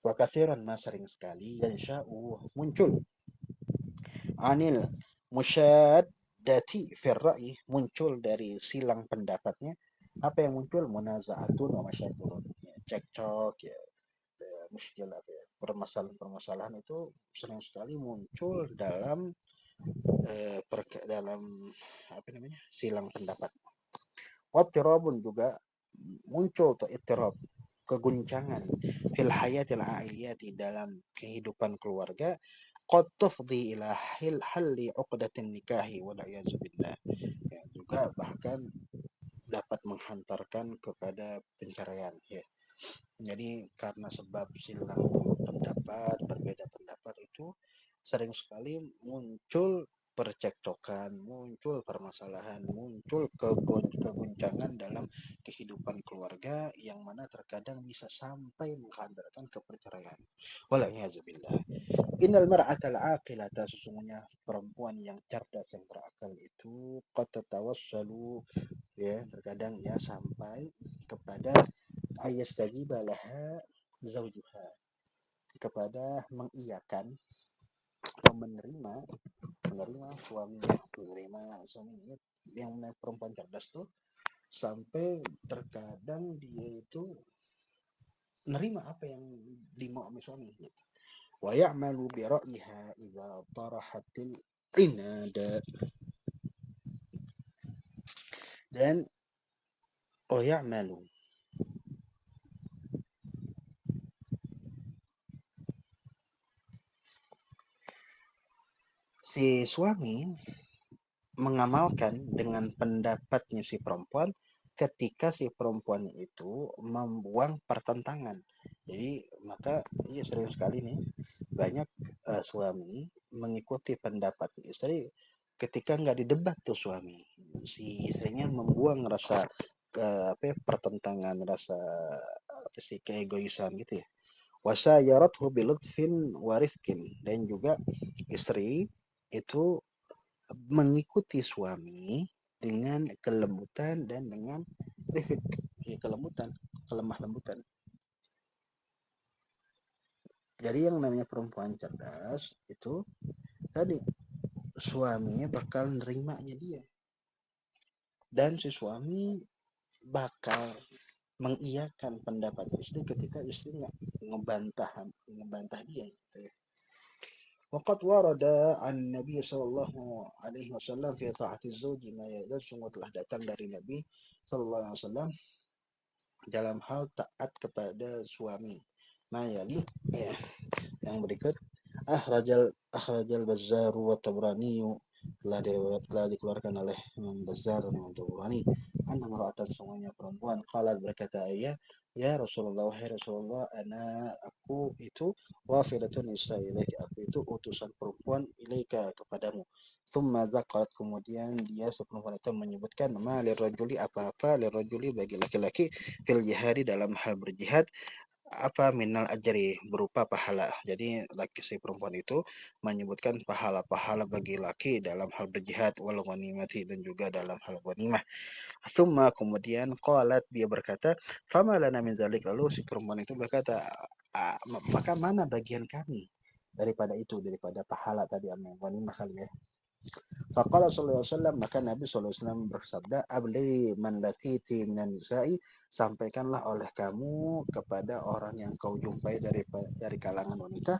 Wa katsiran sering sekali yansha'u muncul anil musyaddati fir ra'yi, muncul dari silang pendapatnya apa yang muncul munaza'atun wa masyaturun ya, cekcok ya, muskil apa ya, permasalahan-permasalahan itu sering sekali muncul dalam dalam apa namanya silang pendapat. Wattirabun juga muncul tuh ittirab, keguncangan fil hayatil ailiyati dalam kehidupan keluarga qad tufdi ila halli uqdatin nikahi wal billah ya, juga bahkan dapat menghantarkan kepada penceraian ya. Jadi karena sebab silang pendapat, berbeda pendapat itu sering sekali muncul percekcokan, muncul permasalahan, muncul keguncangan dalam kehidupan keluarga yang mana terkadang bisa sampai menghantarkan ke perceraian. Walaiyazubillah. Innal mar'atal aqilata, sesungguhnya perempuan yang cerdas yang berakal itu qad tatawassalu ya, terkadang ya sampai kepada ayastajiba laha zaujuha, kepada mengiyakan atau menerima suaminya yang perempuan cerdas tuh sampai terkadang dia itu nerima apa yang dimau oleh suami gitu. Wa ya'malu bi ra'yiha idza tarahatil inada, dan wa ya'malu si suami mengamalkan dengan pendapatnya si perempuan ketika si perempuan itu membuang pertentangan. Jadi maka iya sering sekali nih banyak suami mengikuti pendapat istri ketika nggak didebat tuh suami, si istrinya membuang rasa apa ya, pertentangan, rasa apa sih, keegoisan gitu ya. Wasa yarathu bilutfin warifkin, dan juga istri itu mengikuti suami dengan kelembutan dan dengan rifik ya, kelembutan, kelemah lembutan. Jadi yang namanya perempuan cerdas itu tadi suaminya bakal nerimanya dia, dan si suami bakal mengiyakan pendapat istri ketika istri nggak ngebantah dia gitu ya. Waqad warada an Nabi sallallahu alaihi wasallam fi ta'ati zawji ma yadul, sungguh telah datang dari Nabi sallallahu alaihi wasallam dalam hal taat kepada suami. Mayali ya, yang berikut akhrajal Bazzar wa Tabrani, telah dikeluarkan oleh Imam Bazzar dan Imam Tabrani, anna mar'atan, semuanya perempuan, qalat berkata ya Rasulullah, wahai Rasulullah, aku itu wafidatun nisa ilaiki, aku itu utusan perempuan ilaika kepadamu. Thumma dzakarat, kemudian dia perempuan itu menyebutkan ma lirrajuli, apa-apa lirrajuli bagi laki-laki fil jihadi dalam hal berjihad, apa minal ajri berupa pahala. Jadi laki si perempuan itu menyebutkan pahala-pahala bagi laki dalam hal berjihad wal ghanimati, dan juga dalam hal ghanimah. Summa, kemudian qalat, dia berkata, fama lana min zalik, lalu si perempuan itu berkata, maka mana bagian kami daripada itu, daripada pahala tadi amal ghanimah kali ya. Faqala sallallahu alaihi wasallam, maka Nabi sallallahu alaihi wasallam bersabda, abli man laqiti minan nisa'i, sampaikanlah oleh kamu kepada orang yang kau jumpai dari kalangan wanita,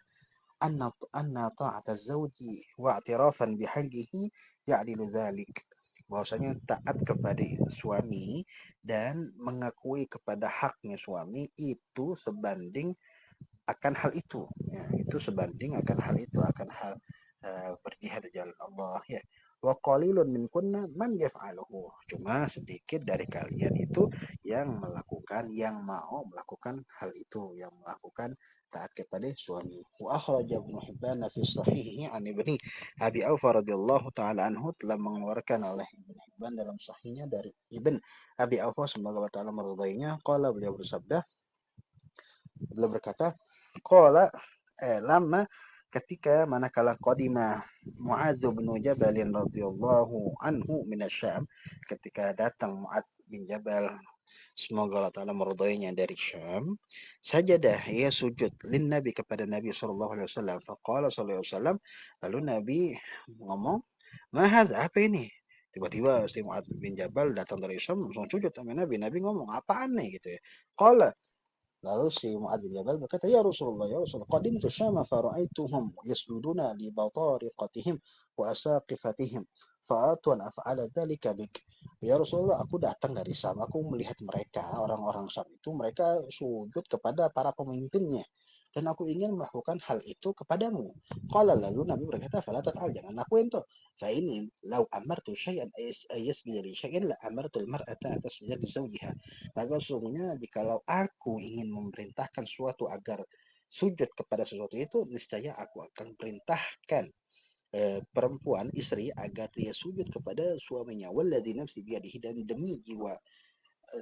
anna ta'ata zawji wa i'tirafan bihaqqihi ya'dilu dzalik, bahwasanya taat kepada suami dan mengakui kepada haknya suami itu sebanding akan hal itu ya, itu sebanding akan hal itu, akan hal berjihad di jalan Allah ya. Wa qalilun min kunna man yaf'aluhu, cuma sedikit dari kalian itu yang melakukan, yang mau melakukan hal itu, yang melakukan taat kepada suami. Wa akhraja Ibnu Hibban fi sahihihi an Ibni Abi Aufa radhiyallahu taala anhu, telah mengeluarkan oleh Ibnu Hibban dalam sahihnya dari Ibn Abi Aufa, semoga Allah taala meridainya, qala, beliau bersabda, beliau berkata, qala lama ketika manakala qadima Muadz bin Jabal radhiyallahu anhu minasyam, ketika datang Muadz bin Jabal, semoga Allah taala meridainya, dari Syam, sajadah, ia sujud, lin Nabi, kepada Nabi sallallahu alaihi wasallam, faqala sallallahu alaihi wasallam, lalu Nabi ngomong, ma hadza, apa ini? Tiba-tiba si Muadz bin Jabal datang dari Syam langsung sujud sama Nabi. Nabi ngomong, apaan nih gitu ya. Qala, lalu si Mu'adz bin Jabal berkata, ya Rasulullah, ya Rasulullah, qadimtu Syama fara'aituhum yasjuduna li batariqatihim wa asaqifatihim fa'atu an af'ala dzalika bik. Ya Rasulullah, aku datang dari Syam, aku melihat mereka, orang-orang Syam itu, mereka sujud kepada para pemimpinnya, dan aku ingin melakukan hal itu kepadamu. Qala, lalu Nabi berkata, fala taf'al, jangan lakuin tuh. Fa ini lau amartu syai'an ayasjuda li syai'in la amartu al-mar'ata an tasjuda li zawjiha. Maka sesungguhnya jikalau aku ingin memerintahkan suatu agar sujud kepada sesuatu itu, niscaya aku akan perintahkan perempuan, istri, agar dia sujud kepada suaminya. Walladzi nafsi biyadihi, dan demi jiwa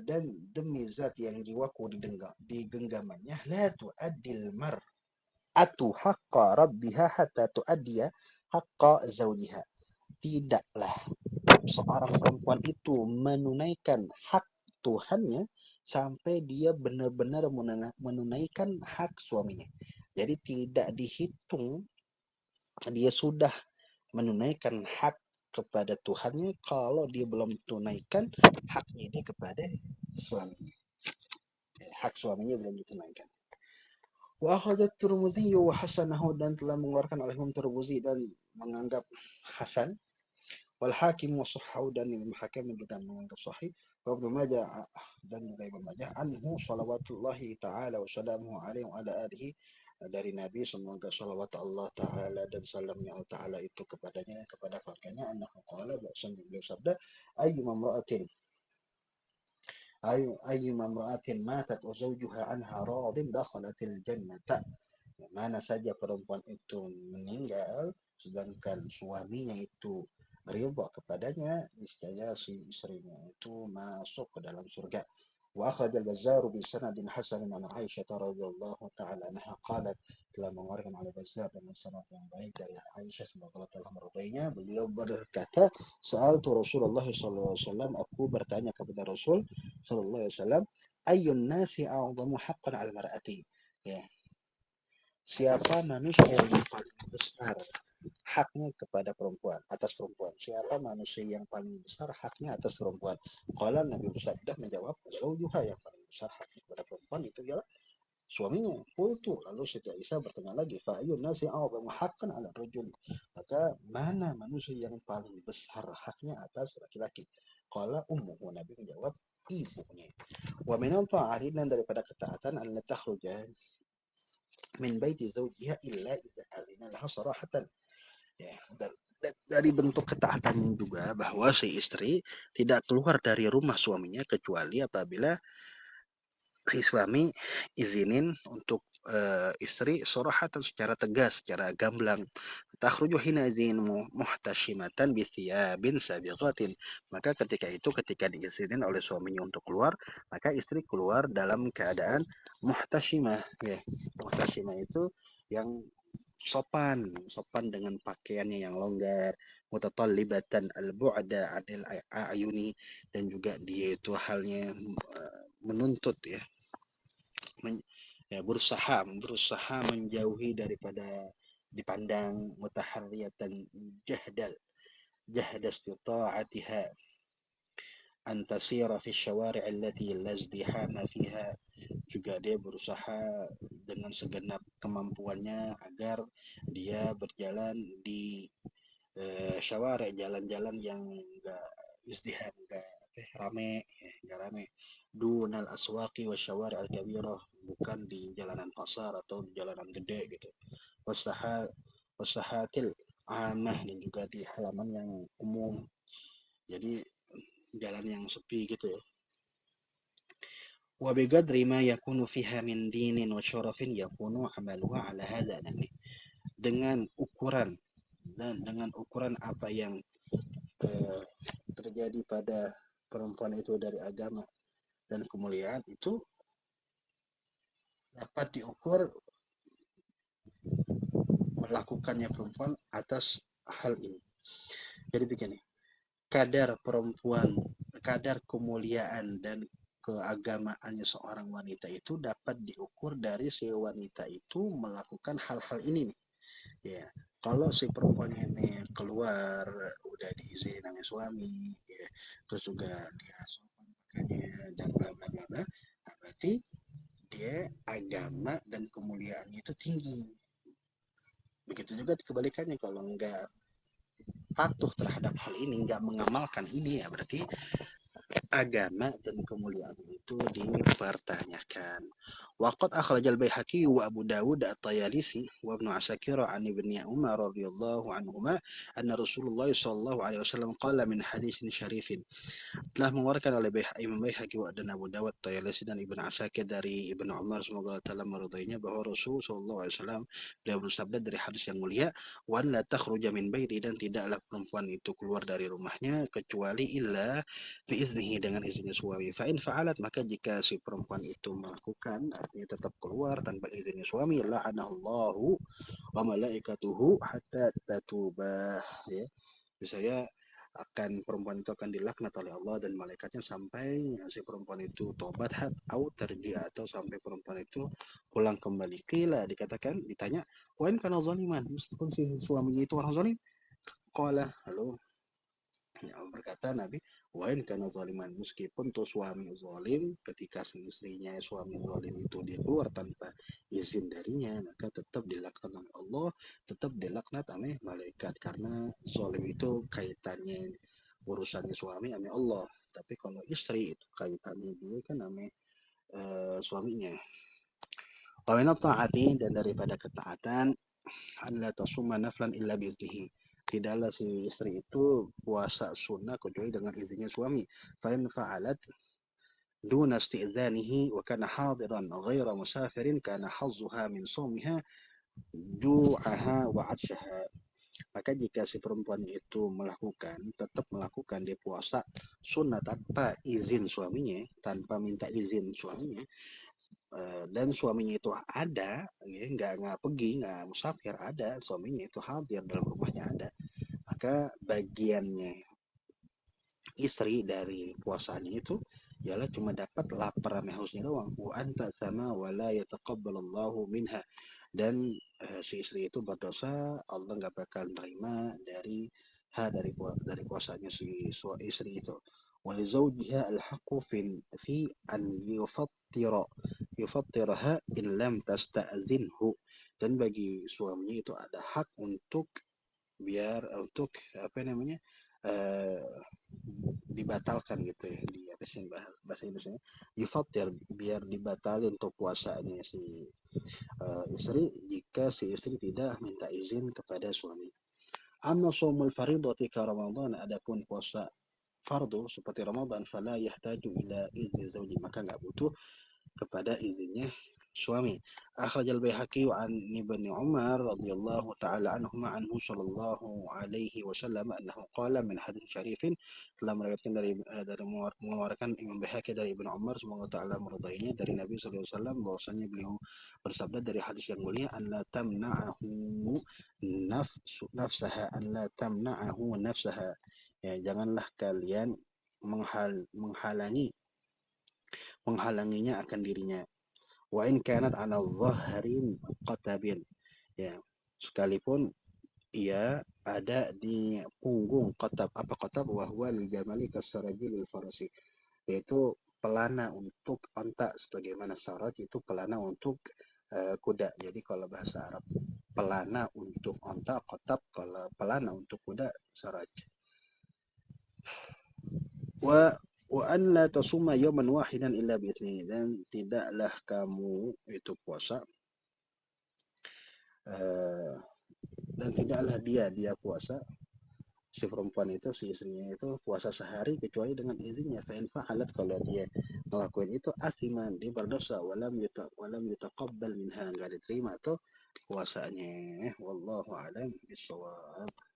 dan demi zat yang jiwaku di genggamannya, la tu'addil mar'atu haqqa rabbiha hatta tu'addiya haqqa zawjiha. Tidaklah seorang perempuan itu menunaikan hak Tuhannya sampai dia benar-benar menunaikan hak suaminya. Jadi tidak dihitung dia sudah menunaikan hak kepada Tuhannya kalau dia belum tunaikan haknya ini kepada suaminya. Hak suaminya belum ditunaikan. Wa akhraja Tirmidzi wa hasanahu, dan telah mengeluarkan oleh Imam Tirmidzi dan menganggap hasan, wal hakim wa sahhahu, dan Imam Hakim juga menganggap sahih, wa Ibnu Majah, dan juga Ibnu Majah, anhu salawatullahi taala wa salamuhu alaihi wa ala alihi, dari Nabi, semoga salawat Allah taala dan salamnya Allah taala itu kepadanya, kepada keluarganya, annahu qala, bahwasanya beliau sabda, ayyuma imra'atin ayyuma imra'atin matat wa zawjuha anha radin dakhalatil jannata. Mana saja perempuan itu meninggal sedangkan suaminya itu ridha kepadanya, niscaya si istrinya itu masuk ke dalam surga. Wa akhraj al-Bazzar bi sanadin hasan an Aisyah radhiyallahu taala anha qalat, telah mengeluarkan oleh Bazzar dengan sanad yang baik dari Aisyah, semoga Allah telah meridainya, beliau berkata, sa'altu Rasulullah sallallahu alaihi wasallam, aku bertanya kepada Rasul sallallahu alaihi wasallam, ayyun nasi a'zamu haqqan 'al mar'ati, ya, siapa manusia yang paling besar haknya kepada perempuan, atas perempuan? Siapa manusia yang paling besar haknya atas perempuan? Qala, Nabi bersabda menjawab, zaujuha, yang paling besar haknya kepada perempuan itu ialah suaminya. Qultu, lalu Siti Aisyah bertanya lagi, fa ayyun nasi a'zamu haqqan 'ala rajul, maka mana manusia yang paling besar haknya atas laki-laki? Qala ummuhu, Nabi menjawab, ibunya. Wa min ta'ati, dan daripada ketaatan, an takhruja min baiti zawjiha illa idza adzina laha sarahatan, ya, dari bentuk ketaatan juga bahwa si istri tidak keluar dari rumah suaminya kecuali apabila si suami izinin untuk istri sorahatan, secara tegas, secara gamblang. Takhruju hina izin muhtashimatan bi thiyabin sabiqatin, maka ketika itu, ketika diizinin oleh suaminya untuk keluar, maka istri keluar dalam keadaan muhtashimah, ya. Muhtashimah itu yang sopan, sopan dengan pakaiannya yang longgar, mutatallibatan al-bu'da 'anil ayuni, dan juga dia itu halnya menuntut, ya, berusaha menjauhi daripada dipandang, mutaharriyatan jahdal istita'atiha an tasira fi syawari' allati la izdihama fiha, juga dia berusaha dengan segenap kemampuannya agar dia berjalan di syawari', jalan-jalan yang enggak izdiham, enggak rame, ya, enggak rame. Dunal aswaqi wasyawari al-kabirah, bukan di jalanan pasar atau di jalanan gede gitu. Wasaha wasahatil amah, dan juga di halaman yang umum. Jadi jalan yang sepi gitu ya. Wa biqadri ma yakunu fiha min dinin wa syarafin yakunu amaluha ala hadha, dengan ukuran dengan ukuran apa yang eh, terjadi pada perempuan itu dari agama dan kemuliaan, itu dapat diukur melakukannya perempuan atas hal ini. Jadi begini, kadar perempuan, kadar kemuliaan dan keagamaannya seorang wanita itu dapat diukur dari si wanita itu melakukan hal-hal ini nih. Ya, kalau si perempuan ini keluar udah diizinin sama suami, ya, terus juga dia sopan pakaiannya dan bla bla bla bla, nah, berarti dia agama dan kemuliaannya itu tinggi. Begitu juga kebalikannya, kalau enggak patuh terhadap hal ini, enggak mengamalkan ini, ya berarti agama dan kemuliaan itu dipertanyakan. Waqad akhrajal Baihaqi wa Abu Dawud at-Tayalisi wa Ibnu Asakir an Ibni Umar radhiyallahu anhuma anna Rasulullah sallallahu alaihi wasallam qala min haditsin syarifin. Telah mengeluarkan oleh Imam Baihaqi dan Abu Dawud, Tayalisi dan Ibnu Asakir dari Ibnu Umar, semoga Allah taala meridainya, bahwa Rasul sallallahu alaihi wasallam beliau bersabda dari hadis yang mulia, wan la takhruja min baiti, dan tidaklah perempuan itu keluar dari rumahnya kecuali illa biiznihi, dengan izinnya suami. Fa in fa'alat, maka jika si perempuan itu melakukan, artinya tetap keluar tanpa izinnya suami, la'anallahu wa malaikatuhu hatta tatuba, ya. Saya akan perempuan itu akan dilaknat oleh Allah dan malaikatnya sampai si perempuan itu tobat, atau terjia, atau sampai perempuan itu pulang kembali. Kila, dikatakan, ditanya, wain kana zaliman, meskipun si suaminya itu orang zalim. Qala, lalu ya, berkata Nabi, wain kana zaliman, meskipun tuh suami zalim, ketika istrinya suami zalim itu dia keluar tanpa izin darinya, maka tetap dilaknat oleh Allah, tetap dilaknat oleh malaikat, karena zalim itu kaitannya urusannya suami ame Allah. Tapi kalau istri itu kaitannya dia kan ame suaminya. Wa min taati, dan daripada ketaatan, alla tasuma naflan illa biiznihi, tidaklah si istri itu puasa sunnah kecuali dengan izinnya suami. Fa in fa'alat duna isti'dzanihi wa kana hadiran ghaira musafirin kana hazzuha min sawmiha ju'aha wa 'atshaha. Maka jika si perempuan itu melakukan, tetap melakukan dia puasa sunnah tanpa izin suaminya, tanpa minta izin suaminya, dan suaminya itu ada, ya, nggak pergi, nggak musafir, ada suaminya itu hadir dalam rumahnya, ada, maka bagiannya istri dari puasanya itu ialah cuma dapat lapar sama hausnya doang. Wa anta sama wala yataqabbalallahu minha, dan si istri itu berdosa, Allah nggak bakal terima dari puasanya si istri itu. Wa li zawjiha al-haqqu fi an yufattiraha in lam tasta'dhinhu, dan bagi suaminya itu ada hak untuk untuk apa namanya, eh, dibatalkan gitu ya, di apa sih bahasa Indonesia, yufatir, biar dibatalin untuk puasanya si istri, jika si istri tidak minta izin kepada suami. Amma shaumul fardhati ka Ramadan, adapun puasa fardu seperti Ramadan, fala yahtaju ila izni zauji, maka nggak butuh kepada izinnya suami. Akhrajal Baihaqi an Ibnu Umar radhiyallahu taala anhuma anhu sallallahu alaihi wasallam annahu qala min hadits syarifin, telah meriwayatkan dari mengeluarkan Imam Baihaqi dari Ibnu Umar, semoga taala meridainya, dari Nabi sallallahu alaihi wasallam, bahwasanya beliau bersabda dari hadis yang mulia, an la tamna'ahu nafsaha, an la tamna'ahu nafsaha, ya, janganlah kalian menghalanginya akan dirinya. Wa in kanat ala dhahrin qatabin, ya, sekalipun ia ada di punggung qatab. Apa qatab? Wa huwa lil jamali kasarajil lil farasi, yaitu pelana untuk onta, sebagaimana saraj itu pelana untuk kuda. Jadi kalau bahasa Arab pelana untuk onta qatab, kalau pelana untuk kuda saraj. wa wa an la tasuma yawman wahidan illa bi'ithnihi, dan tidaklah kamu itu puasa, uh, dan tidaklah dia puasa, si perempuan itu, si istrinya itu puasa sehari kecuali dengan izinnya. Fa in fa'alat, kalau dia ngelakuin itu, athiman, dia berdosa, walam yutaqabbal minha, enggak diterima tuh puasanya. Wallahu a'lam bishawab.